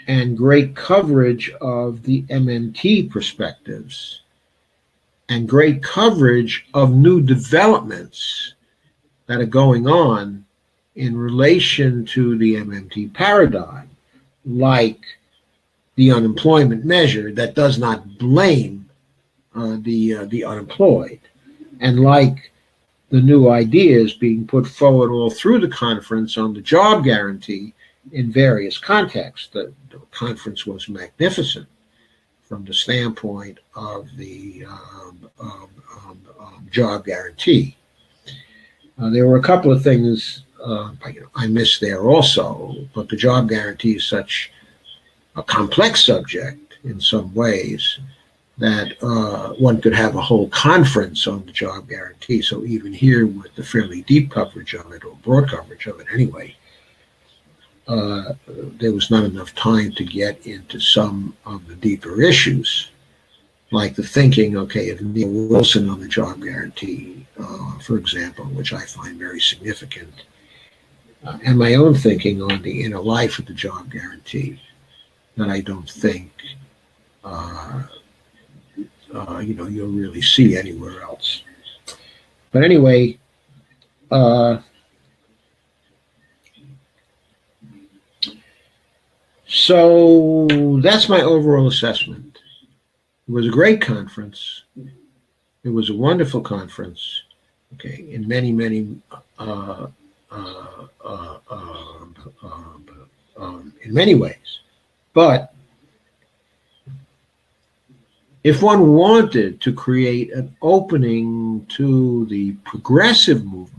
and great coverage of the MMT perspectives, and great coverage of new developments that are going on in relation to the MMT paradigm, like the unemployment measure that does not blame the unemployed, and like the new ideas being put forward all through the conference on the job guarantee in various contexts. The conference was magnificent from the standpoint of the job guarantee. There were a couple of things I missed there also, but the job guarantee is such a complex subject in some ways that one could have a whole conference on the job guarantee. So even here, with the fairly deep coverage of it, or broad coverage of it anyway, there was not enough time to get into some of the deeper issues, like the thinking, okay, of Neil Wilson on the job guarantee, for example, which I find very significant, and my own thinking on the inner life of the job guarantee that I don't think you'll really see anywhere else. But anyway, so that's my overall assessment. It was a great conference. It was a wonderful conference, okay, in many, many, in many ways. But if one wanted to create an opening to the progressive movement,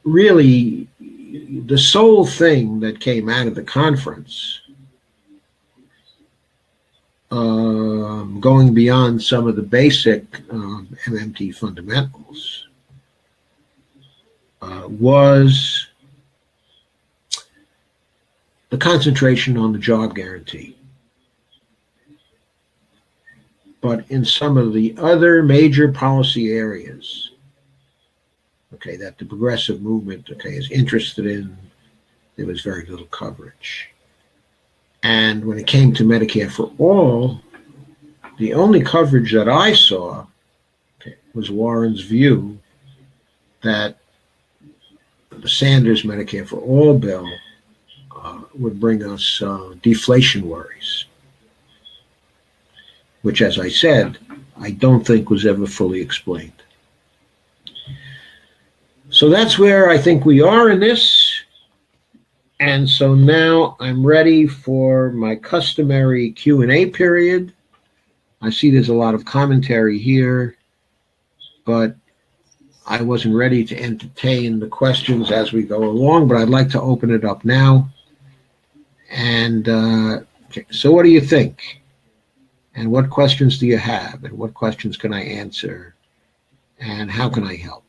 really the sole thing that came out of the conference, going beyond some of the basic MMT fundamentals, was the concentration on the job guarantee. But in some of the other major policy areas, okay, that the progressive movement, okay, is interested in, there was very little coverage. And when it came to Medicare for all, the only coverage that I saw, okay, was Warren's view that the Sanders Medicare for all bill would bring us deflation worries, which, as I said, I don't think was ever fully explained. So that's where I think we are in this. And so now I'm ready for my customary Q&A period. I see there's a lot of commentary here, but I wasn't ready to entertain the questions as we go along, but I'd like to open it up now. And okay, so what do you think? And what questions do you have? And what questions can I answer? And how can I help?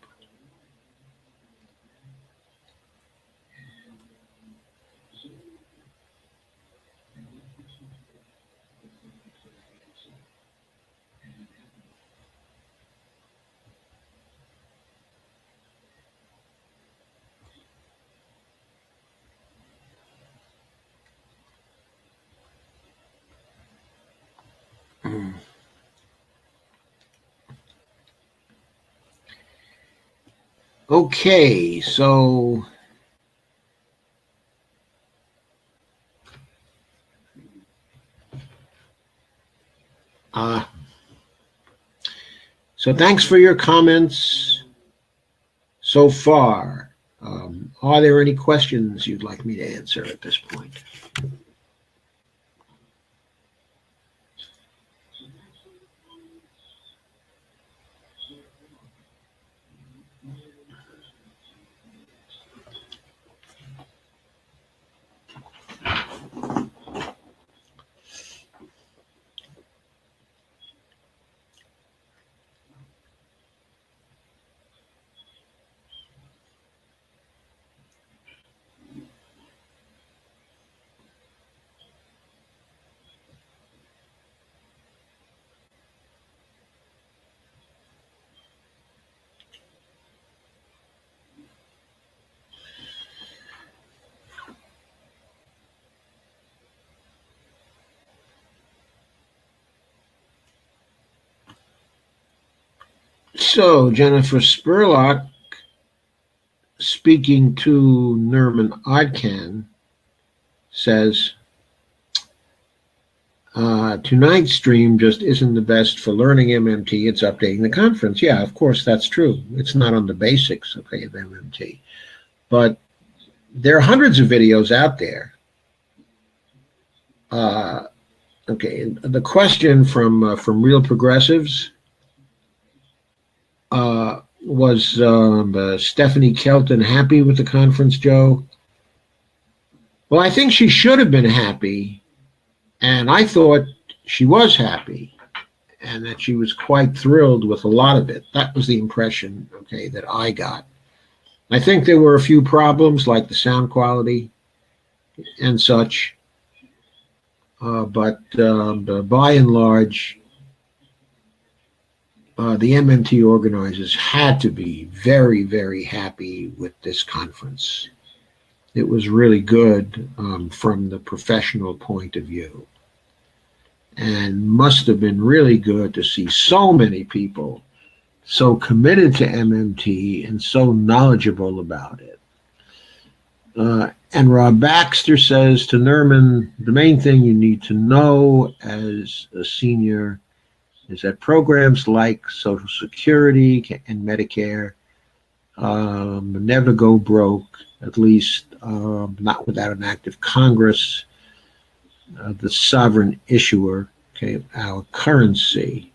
Okay, so thanks for your comments so far. Are there any questions you'd like me to answer at this point? So, Jennifer Spurlock, speaking to Nerman Odkan, says, tonight's stream just isn't the best for learning MMT. It's updating the conference. Yeah, of course, that's true. It's not on the basics, okay, of MMT. But there are hundreds of videos out there. Okay, the question from Real Progressives was Stephanie Kelton happy with the conference, Joe? Well, I think she should have been happy, and I thought she was happy, and that she was quite thrilled with a lot of it. That was the impression, okay, that I got. I think there were a few problems, like the sound quality and such, but by and large, the MMT organizers had to be very, very happy with this conference. It was really good from the professional point of view, and must have been really good to see so many people so committed to MMT and so knowledgeable about it. And Rob Baxter says to Nerman, the main thing you need to know as a senior is that programs like Social Security and Medicare never go broke, at least not without an active Congress, the sovereign issuer, okay, our currency.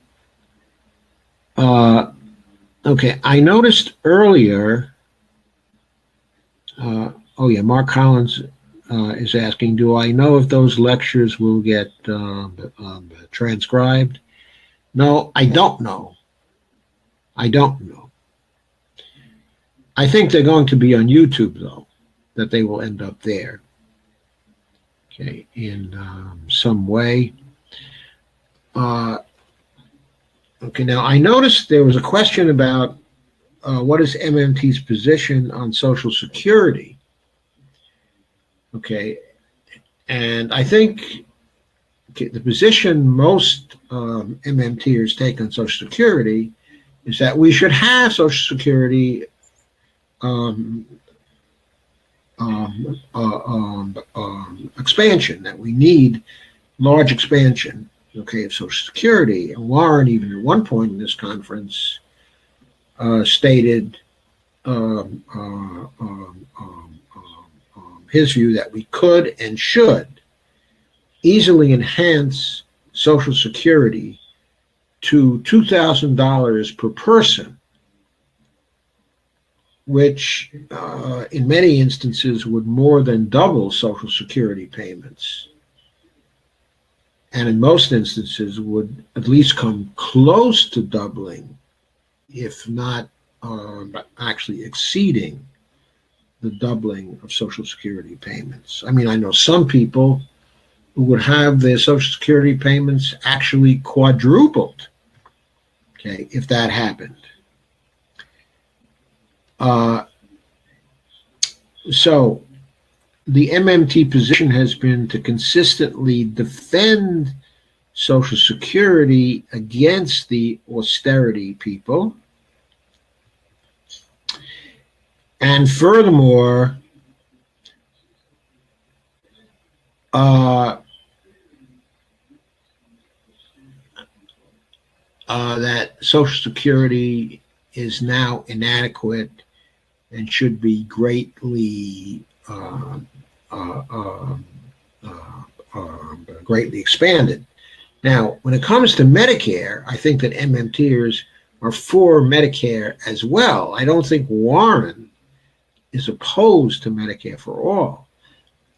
Okay, I noticed earlier, oh yeah, Mark Collins is asking, do I know if those lectures will get transcribed? No, I don't know. I don't know. I think they're going to be on YouTube, though, that they will end up there. okay, in some way. Okay, now I noticed there was a question about what is MMT's position on Social Security. Okay, and I think the position most MMTers take on Social Security is that we should have Social Security um, expansion, that we need large expansion, okay, of Social Security. And Warren, even at one point in this conference, stated his view that we could and should easily enhance Social Security to $2,000 per person, which in many instances would more than double Social Security payments, and in most instances would at least come close to doubling, if not actually exceeding the doubling of Social Security payments. I mean, I know some people who would have their Social Security payments actually quadrupled, okay, if that happened. So the MMT position has been to consistently defend Social Security against the austerity people. And furthermore, that Social Security is now inadequate and should be greatly greatly expanded. Now, when it comes to Medicare, I think that MMTers are for Medicare as well. I don't think Warren is opposed to Medicare for all.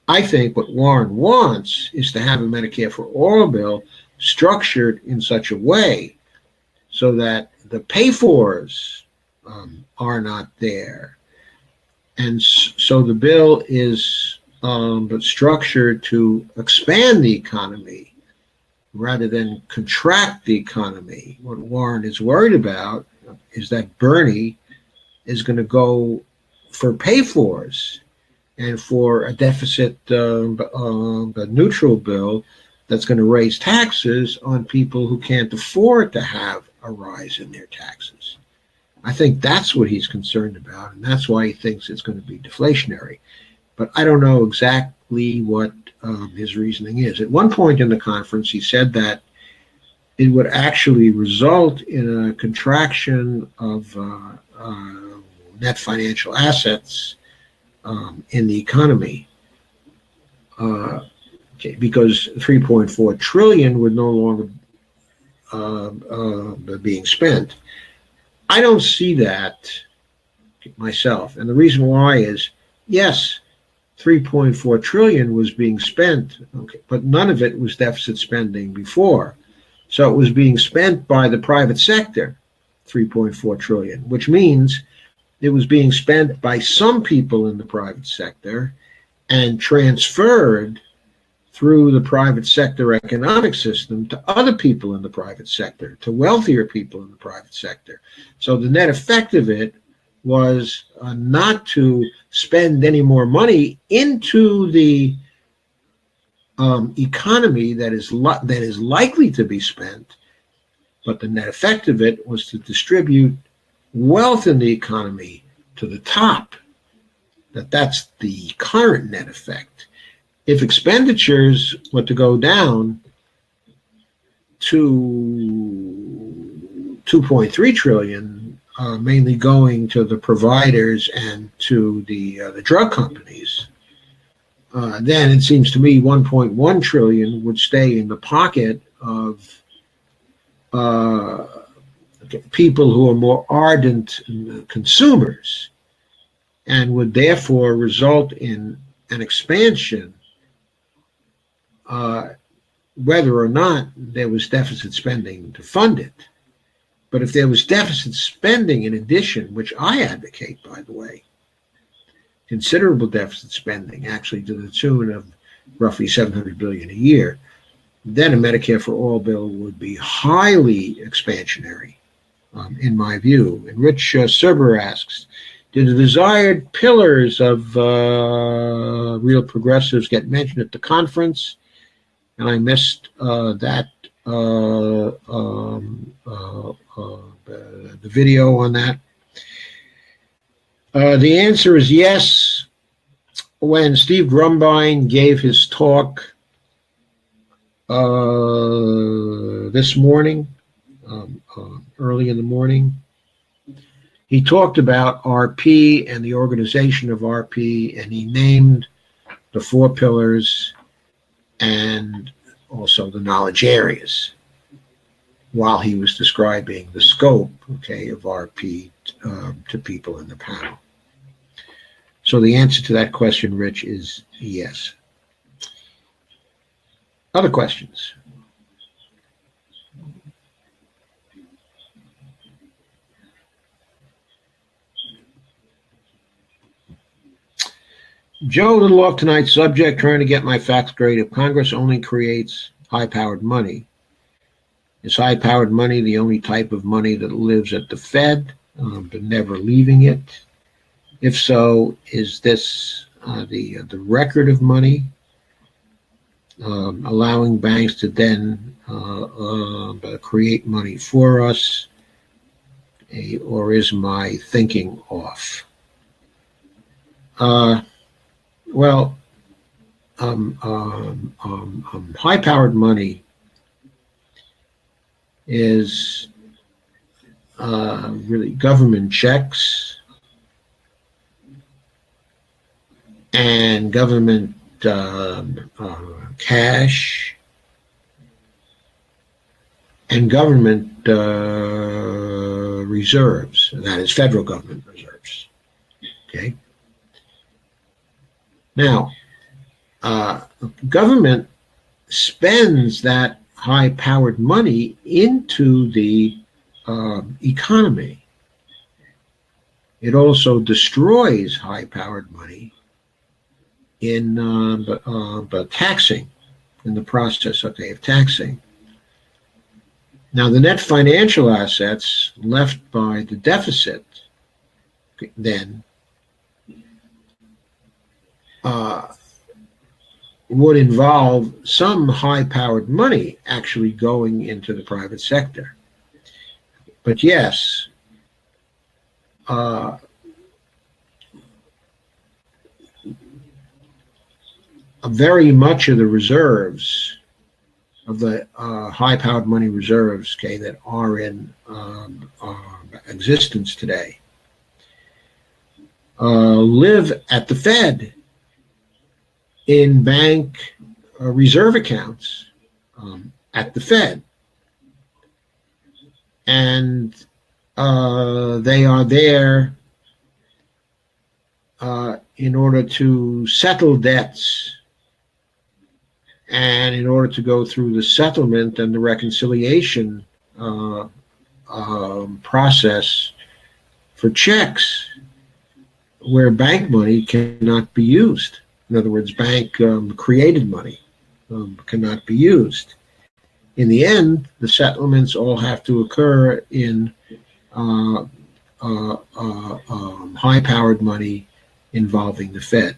I think what Warren wants is to have a Medicare for all bill structured in such a way so that the pay-fors are not there. And so the bill is structured to expand the economy rather than contract the economy. What Warren is worried about is that Bernie is going to go for pay-fors and for a deficit neutral bill that's going to raise taxes on people who can't afford to have a rise in their taxes. I think that's what he's concerned about, and that's why he thinks it's going to be deflationary. But I don't know exactly what his reasoning is. At one point in the conference, he said that it would actually result in a contraction of net financial assets in the economy, because 3.4 trillion would no longer being spent. I don't see that myself, and the reason why is, yes, 3.4 trillion was being spent, okay, but none of it was deficit spending before. So it was being spent by the private sector, 3.4 trillion, which means it was being spent by some people in the private sector and transferred through the private sector economic system to other people in the private sector, to wealthier people in the private sector. So the net effect of it was not to spend any more money into the economy that is likely to be spent, but the net effect of it was to distribute wealth in the economy to the top. That's the current net effect. If expenditures were to go down to 2.3 trillion, mainly going to the providers and to the drug companies, then it seems to me 1.1 trillion would stay in the pocket of people who are more ardent consumers, and would therefore result in an expansion, whether or not there was deficit spending to fund it. But if there was deficit spending in addition, which I advocate, by the way, considerable deficit spending, actually to the tune of roughly $700 billion a year, then a Medicare for All bill would be highly expansionary, in my view. And Rich Serber asks, did the desired pillars of real progressives get mentioned at the conference? And I missed the video on that. The answer is yes. When Steve Grumbine gave his talk this morning, early in the morning, he talked about RP and the organization of RP, and he named the 4 pillars and also the knowledge areas while he was describing the scope, of RP to people in the panel. So the answer to that question, Rich, is yes. Other questions? Joe, a little off tonight's subject, trying to get my facts straight. If Congress only creates high-powered money, is high-powered money the only type of money that lives at the Fed, but never leaving it? If so, is this the record of money, allowing banks to then create money for us, or is my thinking off? High-powered money is really government checks and government cash and government reserves. That is federal government reserves. Okay. Now, government spends that high-powered money into the economy. It also destroys high-powered money in taxing, in the process of taxing. Now, the net financial assets left by the deficit then would involve some high-powered money actually going into the private sector. But yes, very much of the reserves, of the high-powered money reserves, that are in existence today, live at the Fed in bank reserve accounts at the Fed. And they are there in order to settle debts and in order to go through the settlement and the reconciliation process for checks where bank money cannot be used. In other words, bank created money cannot be used. In the end, the settlements all have to occur in high-powered money involving the Fed.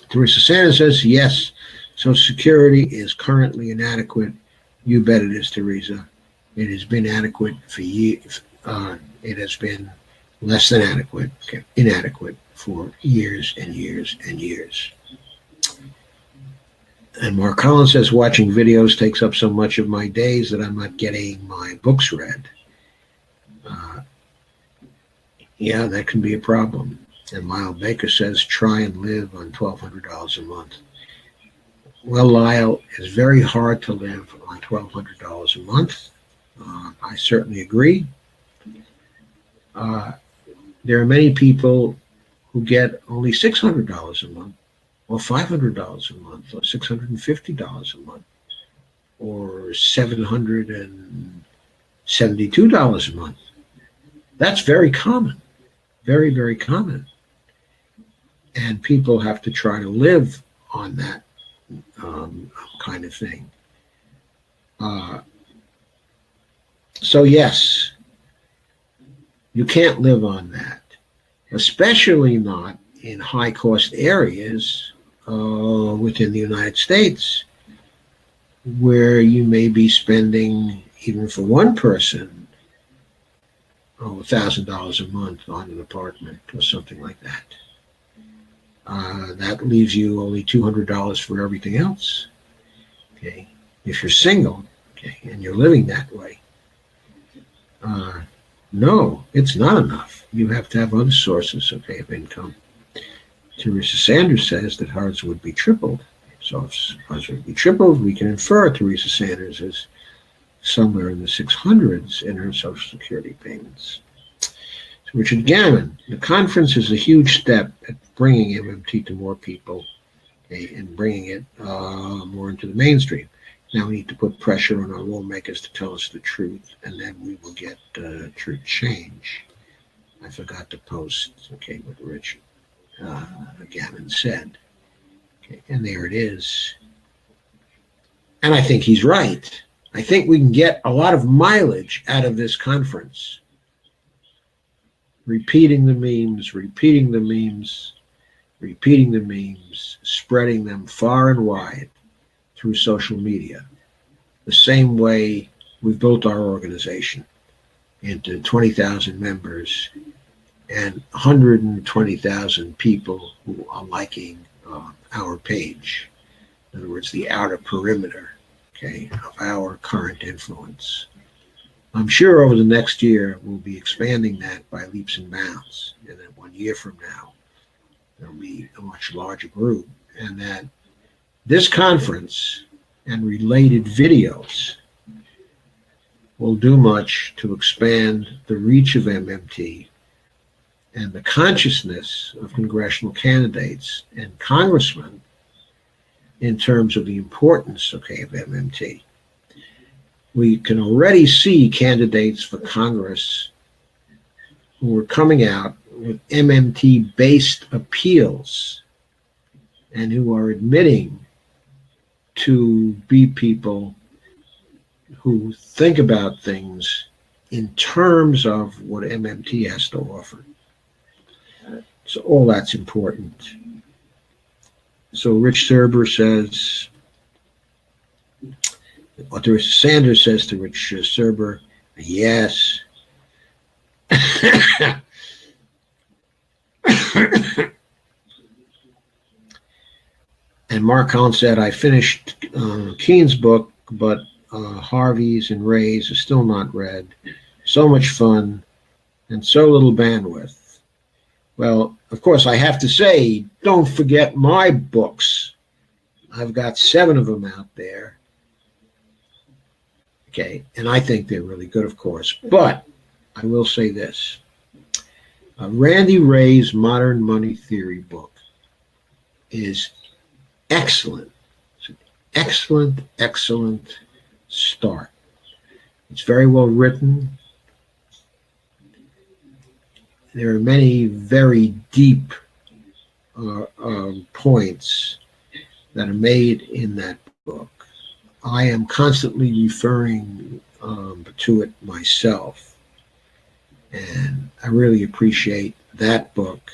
Teresa Sanders says, yes, Social Security is currently inadequate. You bet it is, Teresa. It has been adequate for years. It has been less than adequate, inadequate for years and years and years. And Mark Collins says, watching videos takes up so much of my days that I'm not getting my books read. Yeah, that can be a problem. And Lyle Baker says, try and live on $1,200 a month. Well, Lyle, it's very hard to live on $1,200 a month. I certainly agree. There are many people who get only $600 a month, or $500 a month, or $650 a month, or $772 a month. That's very common, very, very common. and people have to try to live on that kind of thing. So yes, you can't live on that, especially not in high-cost areas within the United States, where you may be spending, even for one person, $1,000 a month on an apartment or something like that. That leaves you only $200 for everything else. Okay, if you're single, okay, and you're living that way, no, it's not enough. You have to have other sources, okay, of income. Teresa Sanders says that hers would be tripled. So if hers would be tripled, we can infer Teresa Sanders is somewhere in the 600s in her Social Security payments. So Richard Gammon, the conference is a huge step at bringing MMT to more people, okay, and bringing it more into the mainstream. Now we need to put pressure on our lawmakers to tell us the truth, and then we will get true change. I forgot to post, okay, what Richard Gammon said. Okay, and there it is. And I think he's right. I think we can get a lot of mileage out of this conference. Repeating the memes, repeating the memes, repeating the memes, spreading them far and wide through social media, the same way we've built our organization into 20,000 members and 120,000 people who are liking our page. In other words, the outer perimeter, okay, of our current influence. I'm sure over the next year we'll be expanding that by leaps and bounds, and then 1 year from now there'll be a much larger group, and that this conference and related videos will do much to expand the reach of MMT and the consciousness of congressional candidates and congressmen in terms of the importance, okay, of MMT. We can already see candidates for Congress who are coming out with MMT-based appeals and who are admitting to be people who think about things in terms of what MMT has to offer. So all that's important. So Rich Serber says, or Sanders says to Rich Serber, yes. And Mark Collins said, I finished Keene's book, but Harvey's and Ray's is still not read. So much fun and so little bandwidth. Well, of course, I have to say, don't forget my books. I've got 7 of them out there. Okay, and I think they're really good, of course. But I will say this. Randy Ray's Modern Money Theory book is excellent. It's an excellent, excellent start. It's very well written. There are many very deep points that are made in that book. I am constantly referring to it myself, and I really appreciate that book.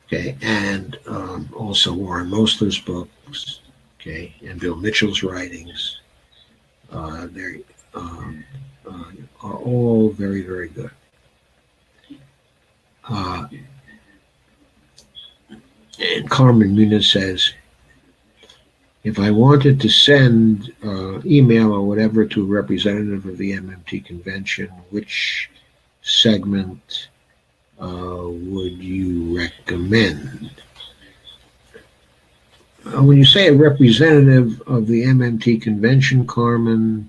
Okay, and also Warren Mosler's books, okay, and Bill Mitchell's writings. They are all very, very good. And Carmen Muniz says, if I wanted to send email or whatever to a representative of the MMT convention, which segment would you recommend? When you say a representative of the MMT convention, Carmen,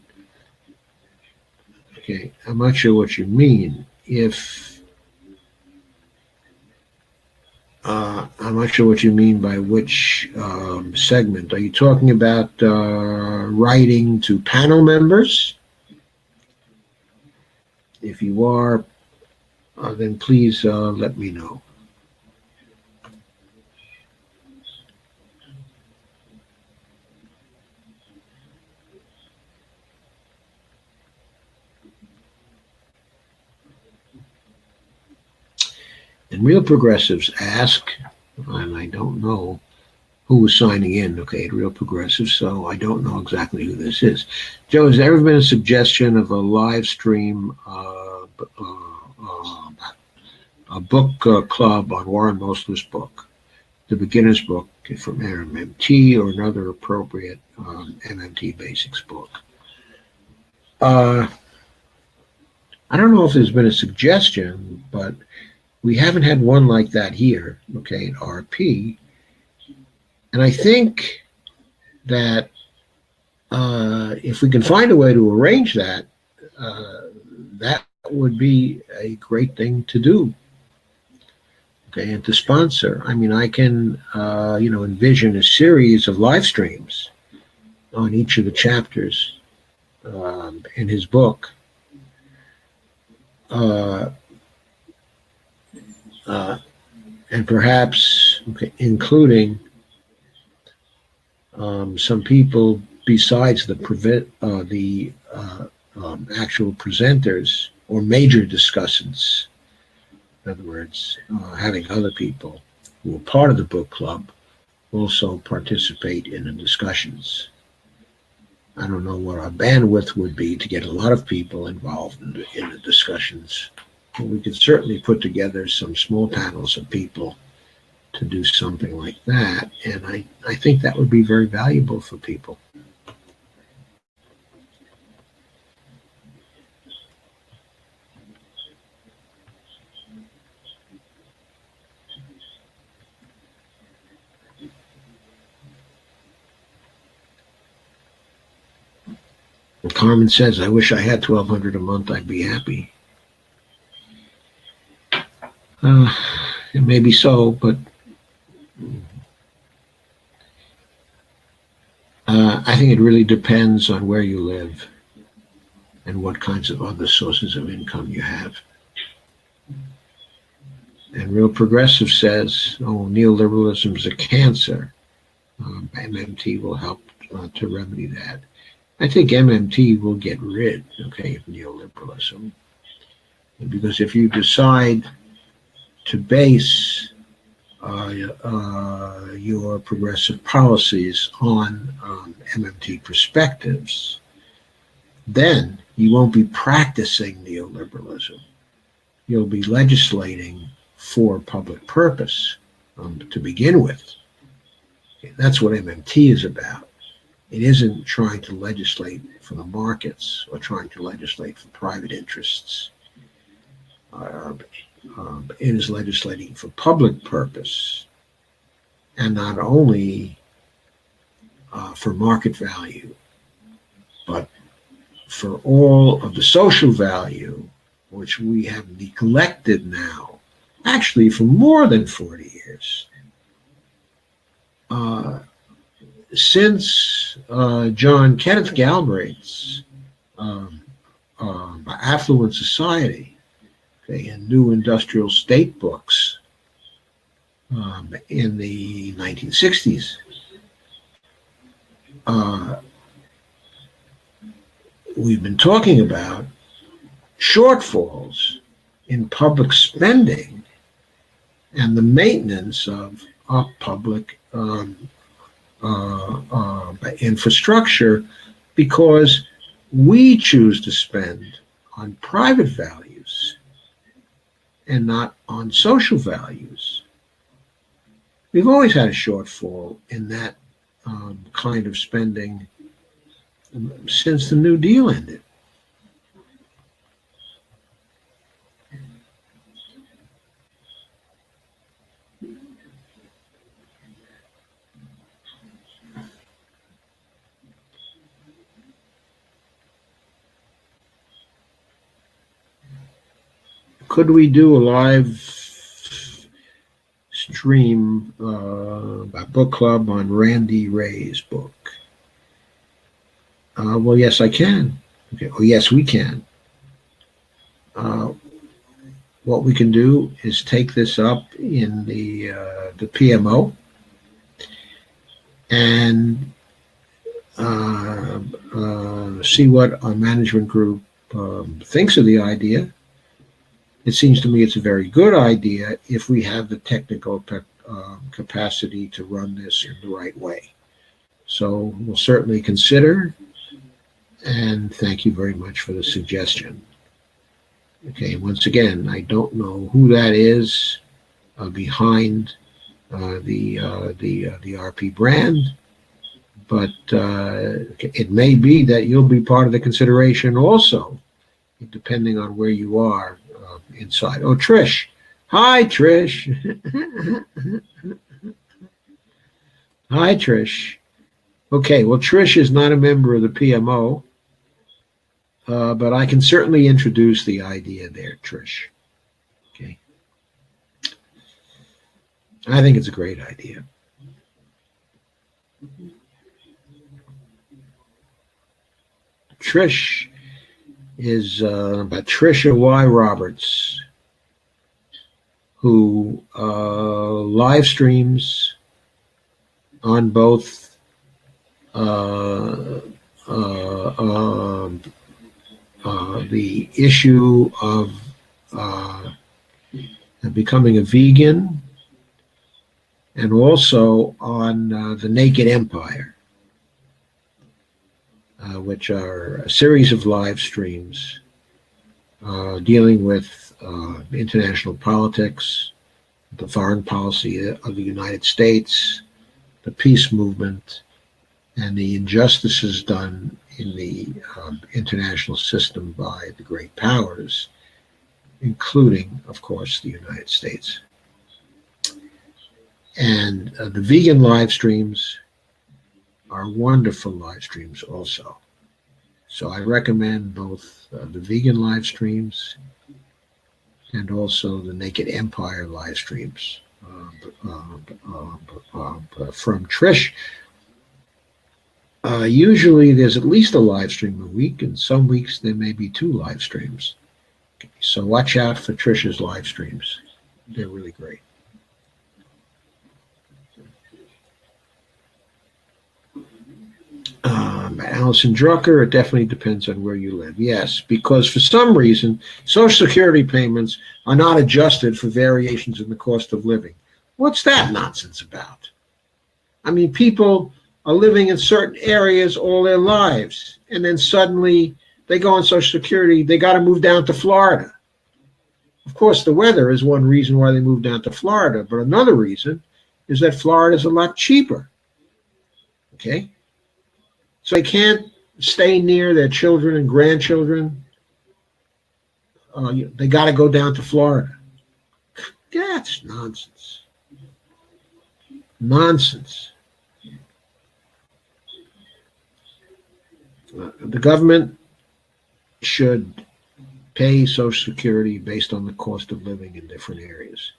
okay, I'm not sure what you mean. I'm not sure what you mean by which segment. Are you talking about writing to panel members? If you are, then please let me know. And Real Progressives ask, and I don't know who was signing in, okay, at Real Progressive, so I don't know exactly who this is. Joe, has there ever been a suggestion of a live stream a book club on Warren Mosler's book, the beginner's book from MMT, or another appropriate MMT basics book? I don't know if there's been a suggestion, but we haven't had one like that here, okay, at RP. And I think that if we can find a way to arrange that, that would be a great thing to do. Okay, and to sponsor. I mean, I can, envision a series of live streams on each of the chapters in his book, and perhaps including some people besides the actual presenters or major discussants. In other words, having other people who are part of the book club also participate in the discussions. I don't know what our bandwidth would be to get a lot of people involved in the discussions, but we could certainly put together some small panels of people to do something like that, and I think that would be very valuable for people. And Carmen says, I wish I had $1,200 a month, I'd be happy. It may be so, but I think it really depends on where you live and what kinds of other sources of income you have. And Real Progressive says, neoliberalism is a cancer. MMT will help to remedy that. I think MMT will get rid, of neoliberalism. Because if you decide to base your progressive policies on MMT perspectives, then you won't be practicing neoliberalism. You'll be legislating for public purpose to begin with. That's what MMT is about. It isn't trying to legislate for the markets or trying to legislate for private interests. It is legislating for public purpose, and not only for market value, but for all of the social value which we have neglected now, actually for more than 40 years. Since John Kenneth Galbraith's Affluent Society, and New Industrial State books in the 1960s, we've been talking about shortfalls in public spending and the maintenance of public infrastructure, because we choose to spend on private values and not on social values. We've always had a shortfall in that kind of spending since the New Deal ended. Could we do a live stream, a book club on Randy Ray's book? Well, yes, I can. Okay. Oh, yes, we can. What we can do is take this up in the PMO and see what our management group thinks of the idea. it seems to me it's a very good idea if we have the technical capacity to run this in the right way. So we'll certainly consider, and thank you very much for the suggestion. Okay, once again, I don't know who that is behind the RP brand, but it may be that you'll be part of the consideration also, depending on where you are inside. Oh, Trish. Hi, Trish. Hi, Trish. Okay, well, Trish is not a member of the PMO, but I can certainly introduce the idea there, Trish. Okay. I think it's a great idea. Trish is Patricia Y. Roberts, who live streams on both the issue of becoming a vegan, and also on the Naked Empire, which are a series of live streams dealing with international politics, the foreign policy of the United States, the peace movement, and the injustices done in the international system by the great powers, including, of course, the United States. And the vegan live streams are wonderful live streams also. So I recommend both the vegan live streams and also the Naked Empire live streams from Trish. Usually there's at least a live stream a week, and some weeks there may be 2 live streams. Okay, so watch out for Trish's live streams. They're really great. Allison Drucker, it definitely depends on where you live. Yes, because for some reason, Social Security payments are not adjusted for variations in the cost of living. What's that nonsense about? I mean, people are living in certain areas all their lives, and then suddenly they go on Social Security, they got to move down to Florida. Of course, the weather is one reason why they move down to Florida, but another reason is that Florida is a lot cheaper. Okay? So they can't stay near their children and grandchildren. They got to go down to Florida. That's nonsense. Nonsense. The government should pay Social Security based on the cost of living in different areas.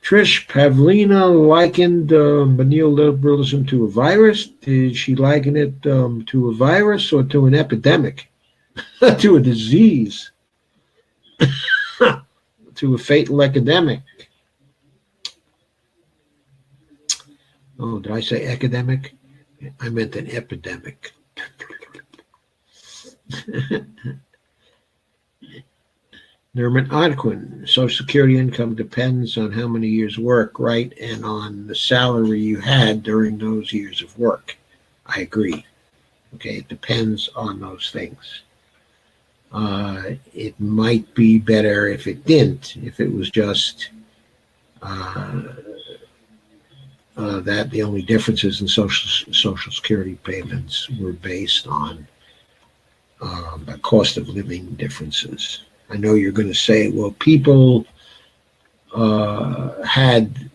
Trish Pavlina likened neoliberalism to a virus. Did she liken it to a virus or to an epidemic? To a disease? To a fatal epidemic? Oh, did I say academic? I meant an epidemic. Nerman Odquin, Social Security income depends on how many years work, right, and on the salary you had during those years of work. I agree. Okay, it depends on those things. It might be better if it didn't, if it was just that the only differences in Social Security payments were based on the cost of living differences. I know you're going to say, well, people had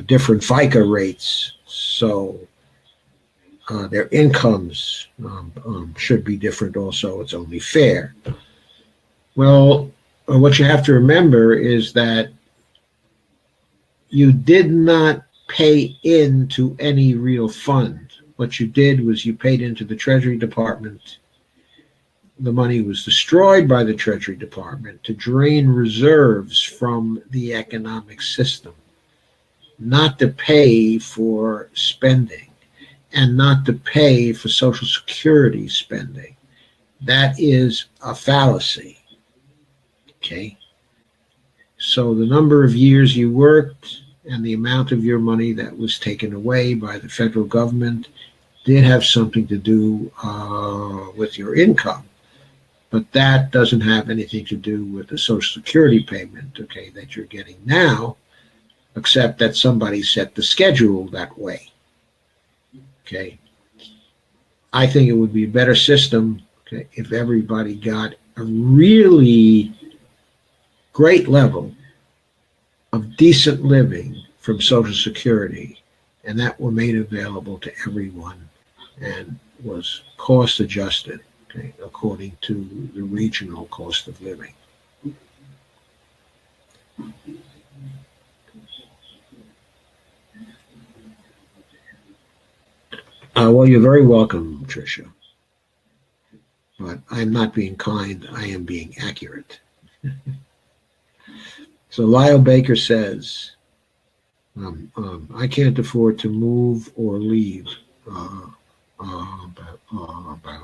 different FICA rates, so their incomes should be different also. It's only fair. Well, what you have to remember is that you did not pay into any real fund. What you did was you paid into the Treasury Department. The money was destroyed by the Treasury Department to drain reserves from the economic system, not to pay for spending and not to pay for Social Security spending. That is a fallacy. Okay? So the number of years you worked and the amount of your money that was taken away by the federal government did have something to do with your income. But that doesn't have anything to do with the Social Security payment, okay, that you're getting now, except that somebody set the schedule that way. Okay. I think it would be a better system, okay, if everybody got a really great level of decent living from Social Security, and that were made available to everyone and was cost adjusted, okay, according to the regional cost of living. Well, you're very welcome, Tricia. But I'm not being kind, I am being accurate. So Lyle Baker says, I can't afford to move or leave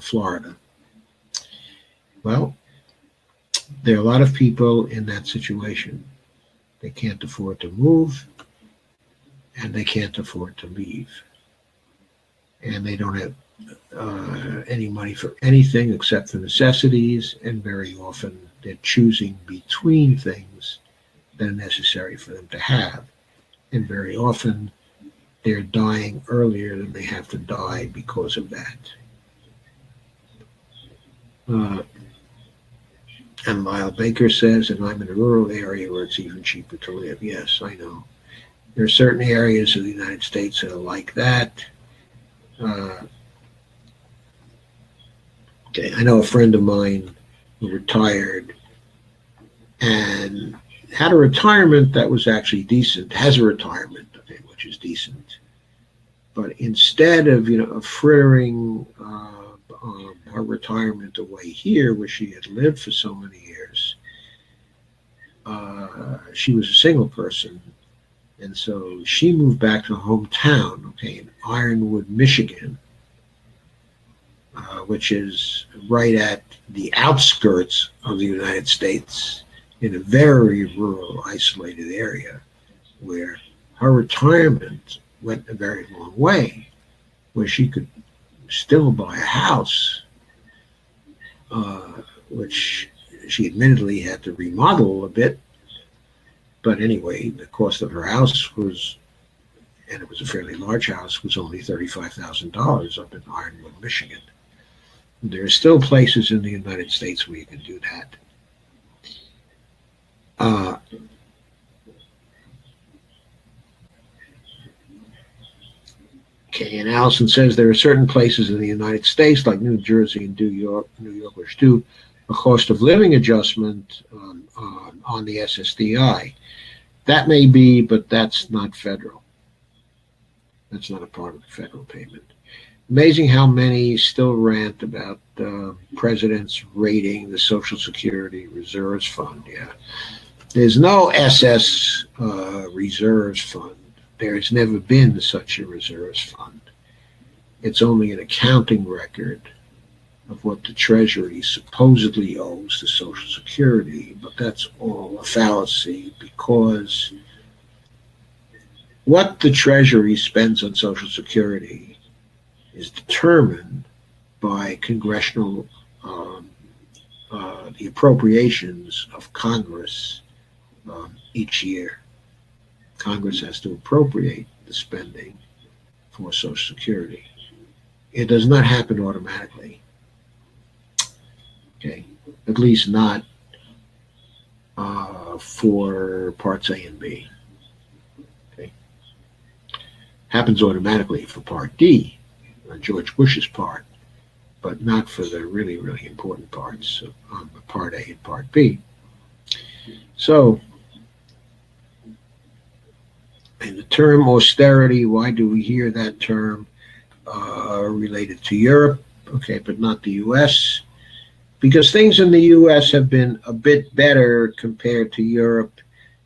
Florida. Well, there are a lot of people in that situation. They can't afford to move and they can't afford to leave. And they don't have any money for anything except for necessities, and very often they're choosing between things that are necessary for them to have. And very often they're dying earlier than they have to die because of that. And Lyle Baker says, and I'm in a rural area where it's even cheaper to live. Yes, I know. There are certain areas of the United States that are like that. Okay, I know a friend of mine who retired and had a retirement that was actually decent, has a retirement, okay, which is decent. But instead of, frittering her retirement away here, where she had lived for so many years, she was a single person. And so she moved back to her hometown, okay, in Ironwood, Michigan, which is right at the outskirts of the United States in a very rural, isolated area where her retirement went a very long way, where she could still buy a house, which she admittedly had to remodel a bit. But anyway, the cost of her house was, and it was a fairly large house, was only $35,000 up in Ironwood, Michigan. There are still places in the United States where you can do that. Okay, and Allison says there are certain places in the United States, like New Jersey and New York, which do a cost of living adjustment on the SSDI. That may be, but that's not federal. That's not a part of the federal payment. Amazing how many still rant about presidents raiding the Social Security Reserves Fund. Yeah, there's no SS Reserves Fund. There has never been such a reserves fund. It's only an accounting record of what the Treasury supposedly owes to Social Security, but that's all a fallacy, because what the Treasury spends on Social Security is determined by congressional, the appropriations of Congress each year. Congress has to appropriate the spending for Social Security. It does not happen automatically. Okay, at least not for parts A and B. Okay, happens automatically for Part D, George Bush's part, but not for the really, really important parts, Part A and Part B. So, and the term austerity, why do we hear that term related to Europe, okay, but not the U.S.? Because things in the U.S. have been a bit better compared to Europe,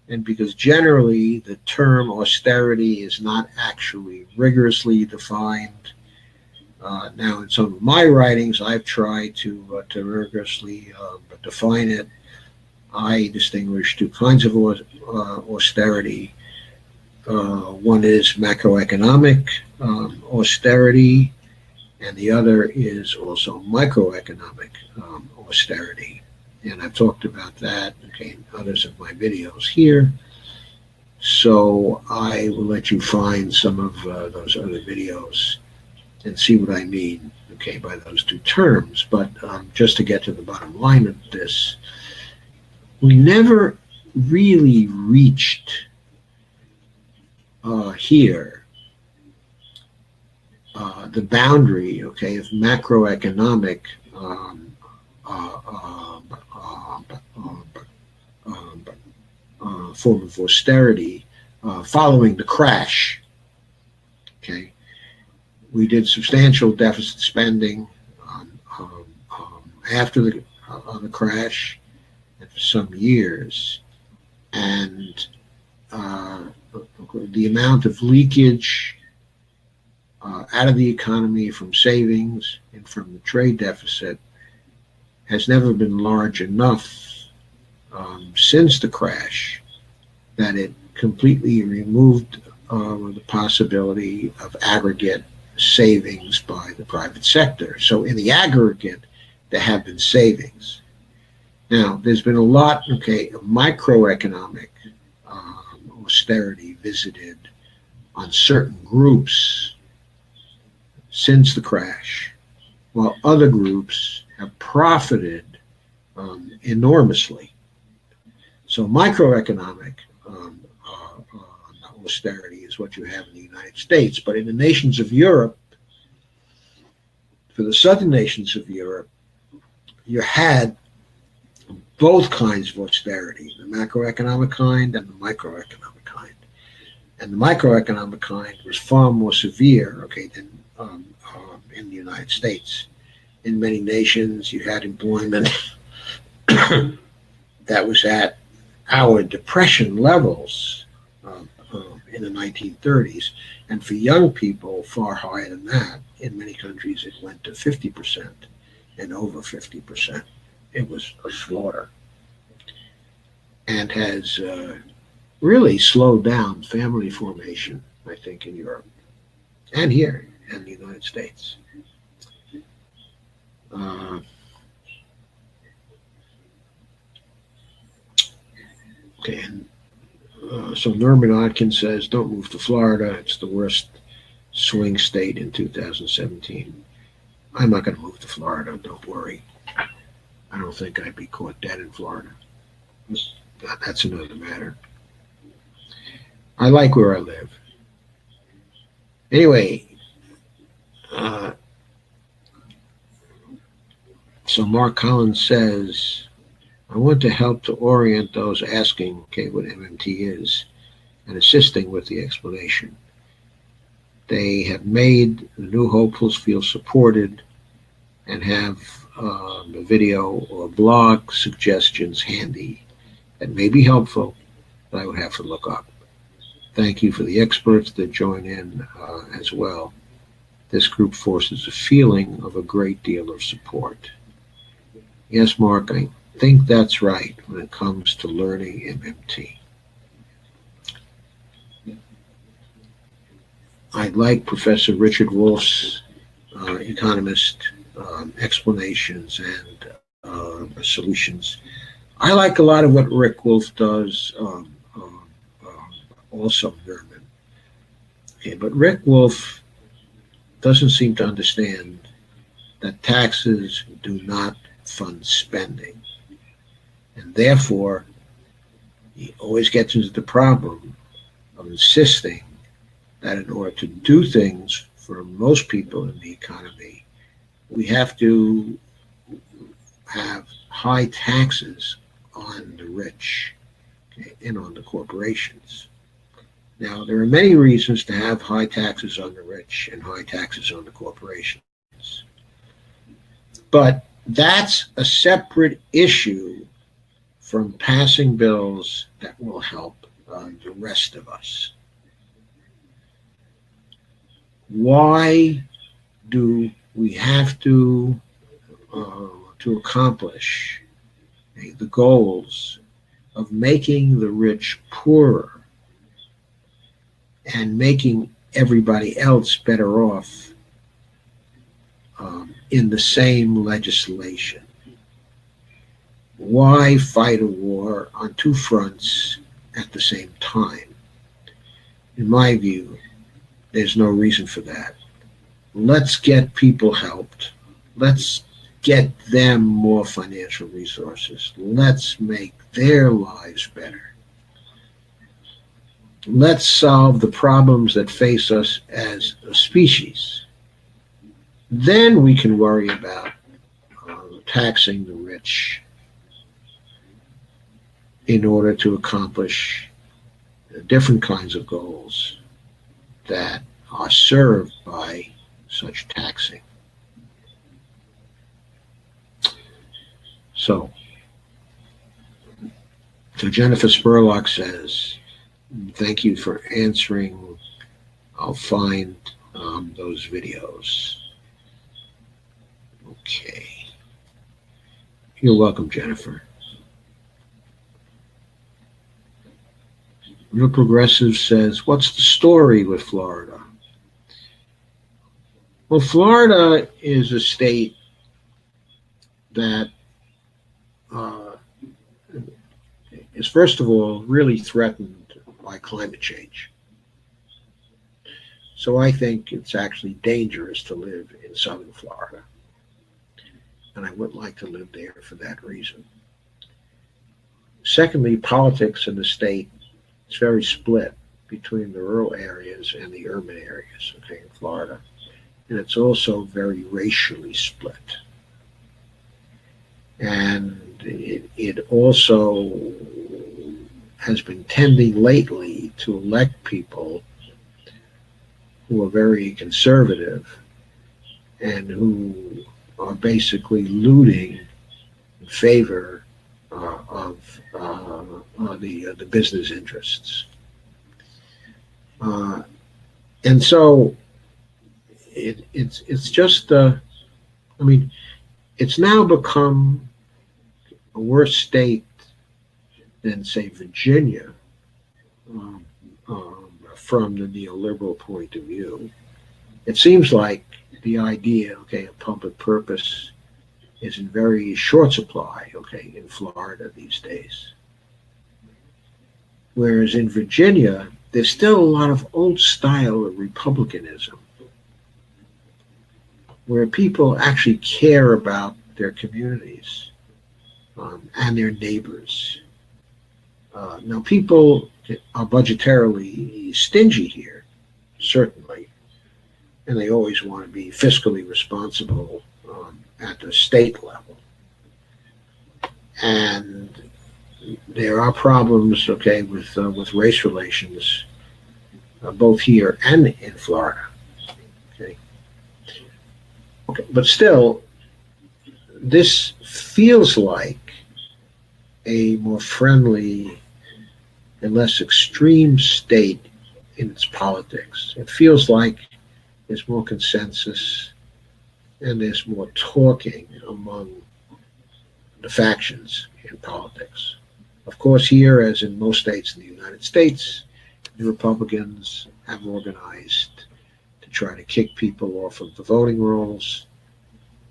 and because generally the term austerity is not actually rigorously defined. Now, in some of my writings, I've tried to rigorously define it. I distinguish two kinds of austerity. One is macroeconomic austerity, and the other is also microeconomic austerity. And I've talked about that, okay, in others of my videos here. So I will let you find some of those other videos and see what I mean, okay, by those two terms. But just to get to the bottom line of this, we never really reached here the boundary, okay, of macroeconomic form of austerity following the crash. Okay, we did substantial deficit spending after the crash and for some years, and the amount of leakage out of the economy from savings and from the trade deficit has never been large enough since the crash that it completely removed the possibility of aggregate savings by the private sector. So in the aggregate, there have been savings. Now, there's been a lot, okay, of microeconomic austerity visited on certain groups since the crash, while other groups have profited enormously. So microeconomic austerity is what you have in the United States, but in the nations of Europe, for the southern nations of Europe, you had both kinds of austerity, the macroeconomic kind and the microeconomic kind. And the microeconomic kind was far more severe, okay, than in the United States. In many nations, you had employment that was at our depression levels in the 1930s, and for young people, far higher than that. In many countries, it went to 50% and over 50%. It was a slaughter, and has really slowed down family formation, I think, in Europe and here in the United States. Okay, and so Norman Atkins says, don't move to Florida. It's the worst swing state in 2017. I'm not going to move to Florida, don't worry. I don't think I'd be caught dead in Florida. That's another matter. I like where I live. Anyway, so Mark Collins says, I want to help to orient those asking, okay, what MMT is, and assisting with the explanation. They have made the new hopefuls feel supported and have a video or blog suggestions handy that may be helpful, but I would have to look up. Thank you for the experts that join in as well. This group forces a feeling of a great deal of support. Yes, Mark, I think that's right when it comes to learning MMT. I like Professor Richard Wolff's economist explanations and solutions. I like a lot of what Rick Wolff does, also Nerman. Okay, but Rick Wolff doesn't seem to understand that taxes do not fund spending. And therefore, he always gets into the problem of insisting that in order to do things for most people in the economy, we have to have high taxes on the rich, okay, and on the corporations. Now, there are many reasons to have high taxes on the rich and high taxes on the corporations. But that's a separate issue from passing bills that will help the rest of us. Why do we have to accomplish the goals of making the rich poorer and making everybody else better off in the same legislation? Why fight a war on two fronts at the same time? In my view, there's no reason for that. Let's get people helped. Let's get them more financial resources. Let's make their lives better. Let's solve the problems that face us as a species. Then we can worry about taxing the rich in order to accomplish different kinds of goals that are served by such taxing. So Jennifer Spurlock says, thank you for answering. I'll find those videos. Okay. You're welcome, Jennifer. Real Progressive says, what's the story with Florida? Well, Florida is a state that is, first of all, really threatened by climate change. So I think it's actually dangerous to live in southern Florida. And I would like to live there for that reason. Secondly, politics in the state is very split between the rural areas and the urban areas, okay, in Florida. And it's also very racially split. And it also has been tending lately to elect people who are very conservative and who are basically looting in favor of the business interests. And so it's just, I mean, it's now become a worse state than, say, Virginia from the neoliberal point of view. It seems like the idea, okay, of public purpose is in very short supply, okay, in Florida these days. Whereas in Virginia, there's still a lot of old style of republicanism, where people actually care about their communities and their neighbors. Now, people are budgetarily stingy here, certainly, and they always want to be fiscally responsible at the state level. And there are problems, okay, with race relations, both here and in Florida. Okay, but still, this feels like a more friendly and less extreme state in its politics. It feels like there's more consensus and there's more talking among the factions in politics. Of course, here, as in most states in the United States, the Republicans have organized to try to kick people off of the voting rolls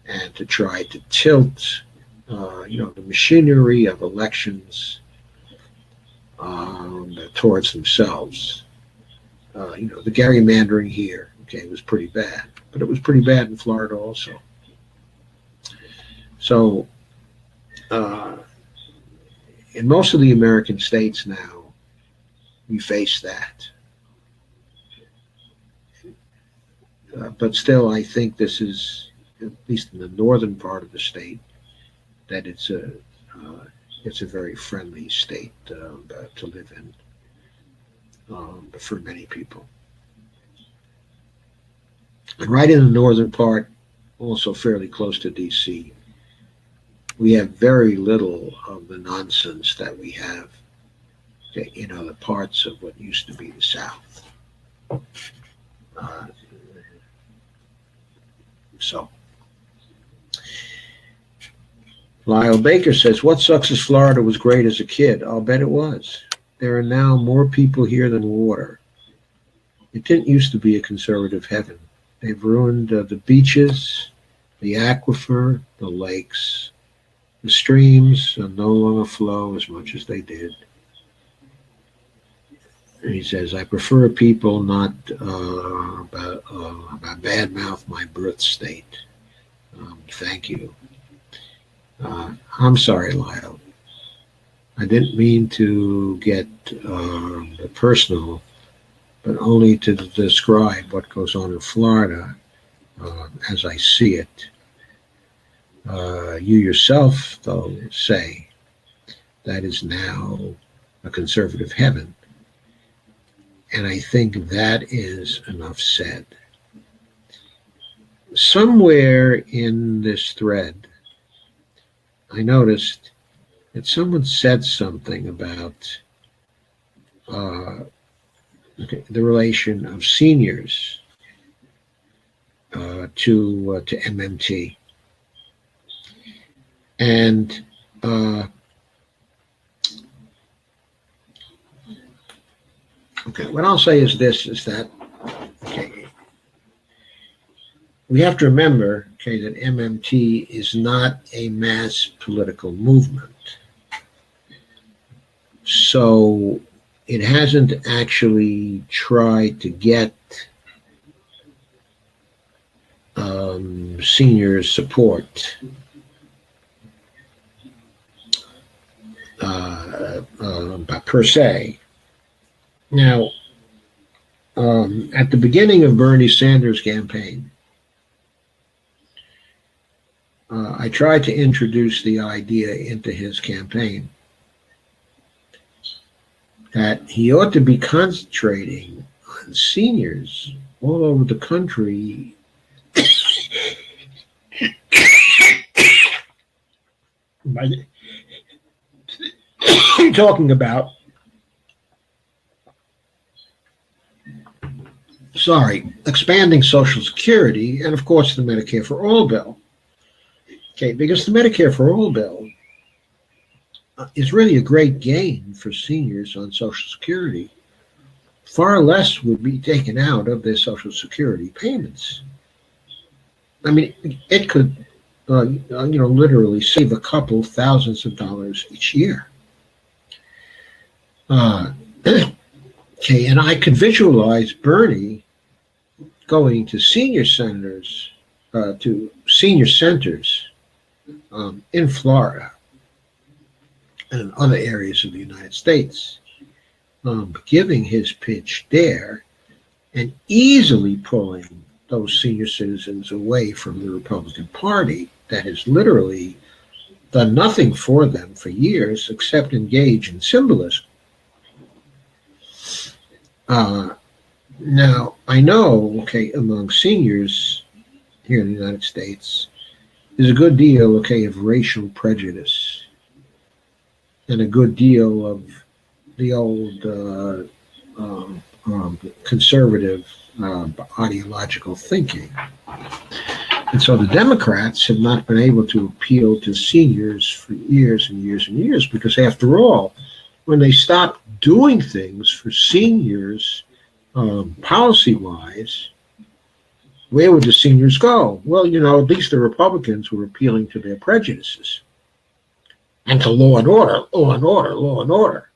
and to try to tilt, the machinery of elections towards themselves. The gerrymandering here, okay, was pretty bad, but it was pretty bad in Florida also. So, in most of the American states now, we face that. But still, I think this is, at least in the northern part of the state, that it's a very friendly state to live in for many people. And right in the northern part, also fairly close to D.C., we have very little of the nonsense that we have in other parts of what used to be the South. So, Lyle Baker says, what sucks is Florida was great as a kid. I'll bet it was. There are now more people here than water. It didn't used to be a conservative heaven. They've ruined the beaches, the aquifer, the lakes. The streams no longer flow as much as they did. And he says, I prefer people not about badmouth my birth state. Thank you. I'm sorry, Lyle. I didn't mean to get personal, but only to describe what goes on in Florida as I see it. You yourself, though, say that is now a conservative heaven. And I think that is enough said. Somewhere in this thread, I noticed that someone said something about the relation of seniors to MMT. And okay, what I'll say is this, is that, okay, we have to remember, okay, that MMT is not a mass political movement. So it hasn't actually tried to get seniors support per se. Now, at the beginning of Bernie Sanders' campaign, I tried to introduce the idea into his campaign that he ought to be concentrating on seniors all over the country by talking about, expanding Social Security and, of course, the Medicare for All bill. Okay, because the Medicare for All bill is really a great gain for seniors on Social Security. Far less would be taken out of their Social Security payments. I mean, it could, literally save a couple thousands of dollars each year. Okay, and I could visualize Bernie going to senior centers in Florida and in other areas of the United States, giving his pitch there and easily pulling those senior citizens away from the Republican Party that has literally done nothing for them for years except engage in symbolism. Now, I know, okay, among seniors here in the United States, there's a good deal, okay, of racial prejudice and a good deal of the old conservative ideological thinking. And so the Democrats have not been able to appeal to seniors for years and years and years because, after all, when they stopped doing things for seniors policy-wise, where would the seniors go? Well, at least the Republicans were appealing to their prejudices and to law and order, law and order, law and order.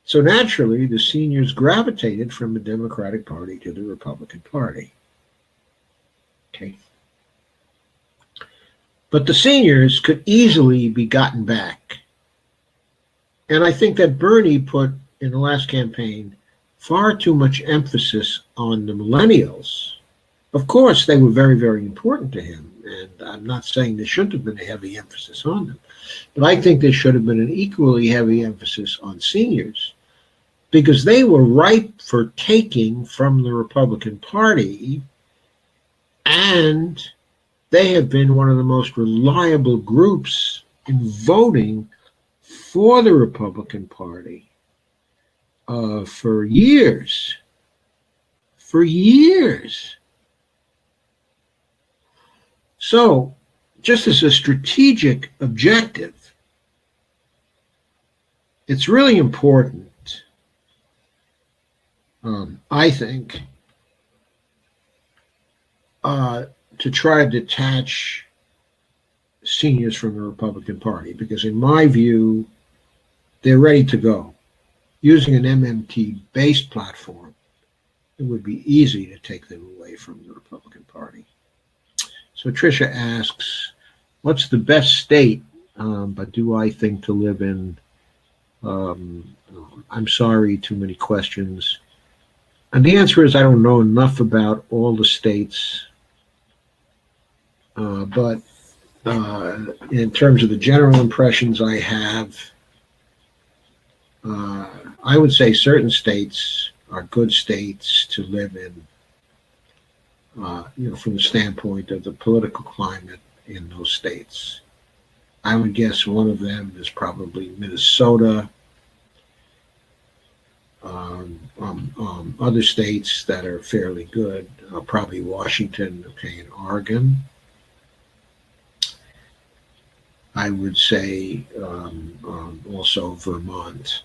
So naturally, the seniors gravitated from the Democratic Party to the Republican Party. Okay. But the seniors could easily be gotten back. And I think that Bernie put in the last campaign far too much emphasis on the millennials. Of course, they were very, very important to him. And I'm not saying there shouldn't have been a heavy emphasis on them. But I think there should have been an equally heavy emphasis on seniors, because they were ripe for taking from the Republican Party, and they have been one of the most reliable groups in voting for the Republican Party for years. For years. So, just as a strategic objective, it's really important, I think, to try to detach seniors from the Republican Party, because in my view, they're ready to go. Using an MMT-based platform, it would be easy to take them away from the Republican Party. So Tricia asks, what's the best state, but do I think to live in? I'm sorry, too many questions. And the answer is I don't know enough about all the states, but in terms of the general impressions I have, I would say certain states are good states to live in, from the standpoint of the political climate in those states. I would guess one of them is probably Minnesota. Other states that are fairly good, probably Washington, okay, and Oregon. I would say also Vermont.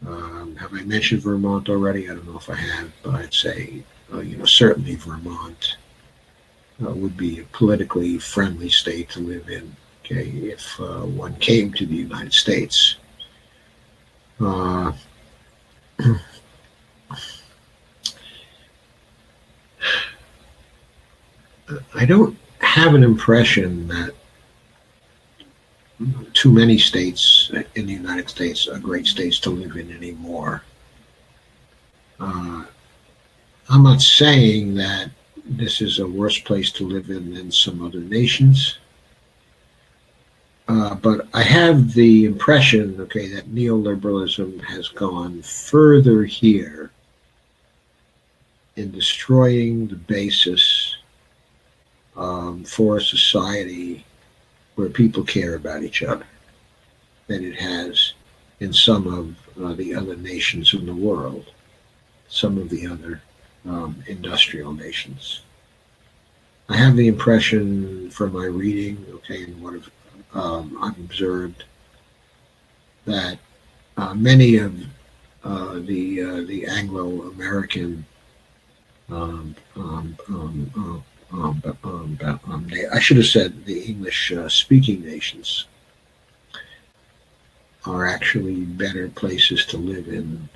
Have I mentioned Vermont already? I don't know if I have, but I'd say, certainly Vermont would be a politically friendly state to live in, okay, if one came to the United States. I don't have an impression that too many states in the United States are great states to live in anymore. I'm not saying that this is a worse place to live in than some other nations, but I have the impression, okay, that neoliberalism has gone further here in destroying the basis for a society where people care about each other than it has in some of the other nations in the world, some of the other industrial nations. I have the impression from my reading, okay, and what I've observed, that many of the Anglo-American I should have said the English-speaking nations are actually better places to live in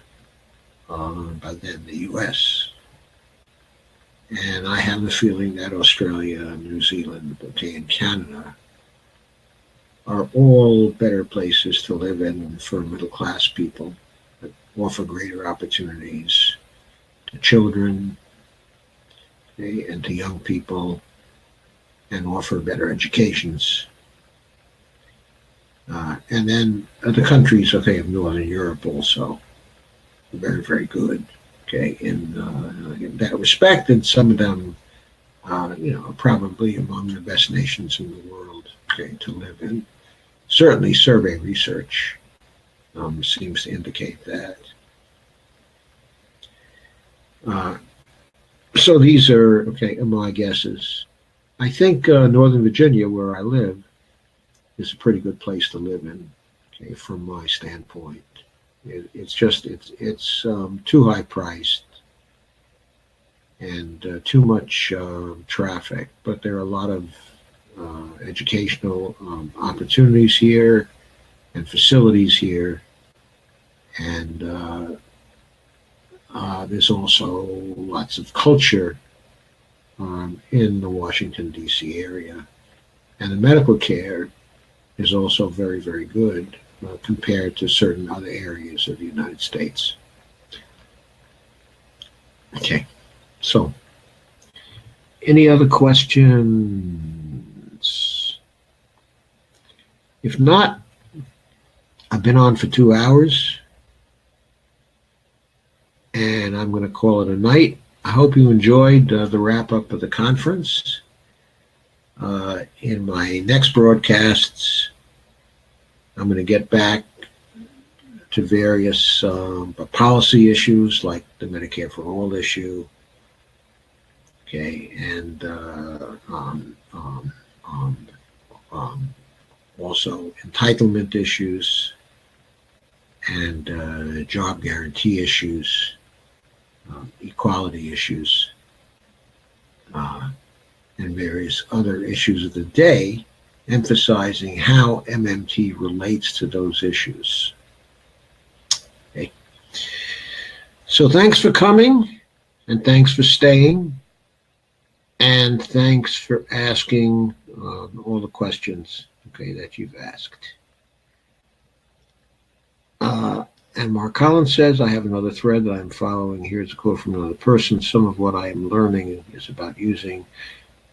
than the U.S. And I have the feeling that Australia, New Zealand, okay, and Canada are all better places to live in for middle-class people that offer greater opportunities to children, okay, and to young people, and offer better educations. And then the countries, okay, of Northern Europe also are very, very good, okay, in that respect. And some of them, are probably among the best nations in the world, okay, to live in. Certainly survey research seems to indicate that. So these are, okay, my guesses. I think Northern Virginia, where I live, is a pretty good place to live in, okay, from my standpoint. It's too high priced and too much traffic, but there are a lot of educational opportunities here and facilities here, and there's also lots of culture in the Washington, D.C. area. And the medical care is also very, very good compared to certain other areas of the United States. Okay, so any other questions? If not, I've been on for 2 hours, and I'm going to call it a night. I hope you enjoyed the wrap-up of the conference. In my next broadcasts, I'm going to get back to various policy issues like the Medicare for All issue, Okay, and um, also entitlement issues and job guarantee issues, equality issues, uh, and various other issues of the day, emphasizing how MMT relates to those issues. Okay. So thanks for coming, and thanks for staying, and thanks for asking all the questions, okay, that you've asked. Uh, and Mark Collins says, I have another thread that I'm following. Here's a quote from another person. Some of what I am learning is about using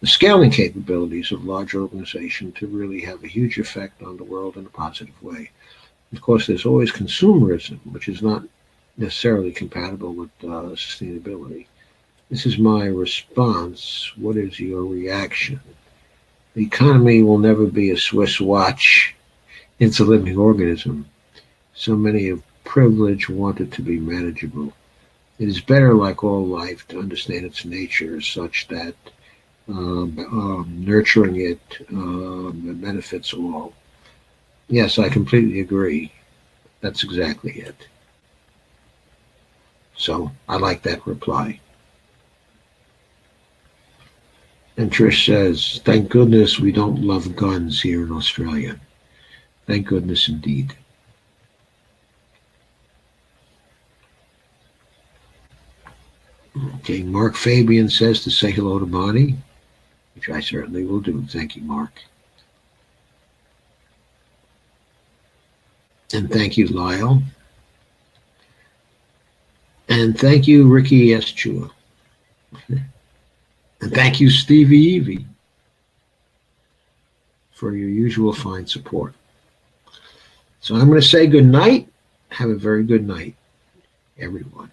the scaling capabilities of large organization to really have a huge effect on the world in a positive way. Of course, there's always consumerism, which is not necessarily compatible with sustainability. This is my response. What is your reaction? The economy will never be a Swiss watch. It's a living organism. So many of privilege want it to be manageable. It is better, like all life, to understand its nature such that nurturing it benefits all. Yes, I completely agree. That's exactly it. So I like that reply. And Trish says, thank goodness we don't love guns here in Australia. Thank goodness indeed. Okay, Mark Fabian says to say hello to Bonnie, which I certainly will do. Thank you, Mark. And thank you, Lyle. And thank you, Ricky Eschua. And thank you, Stevie Evie, for your usual fine support. So I'm going to say good night. Have a very good night, everyone.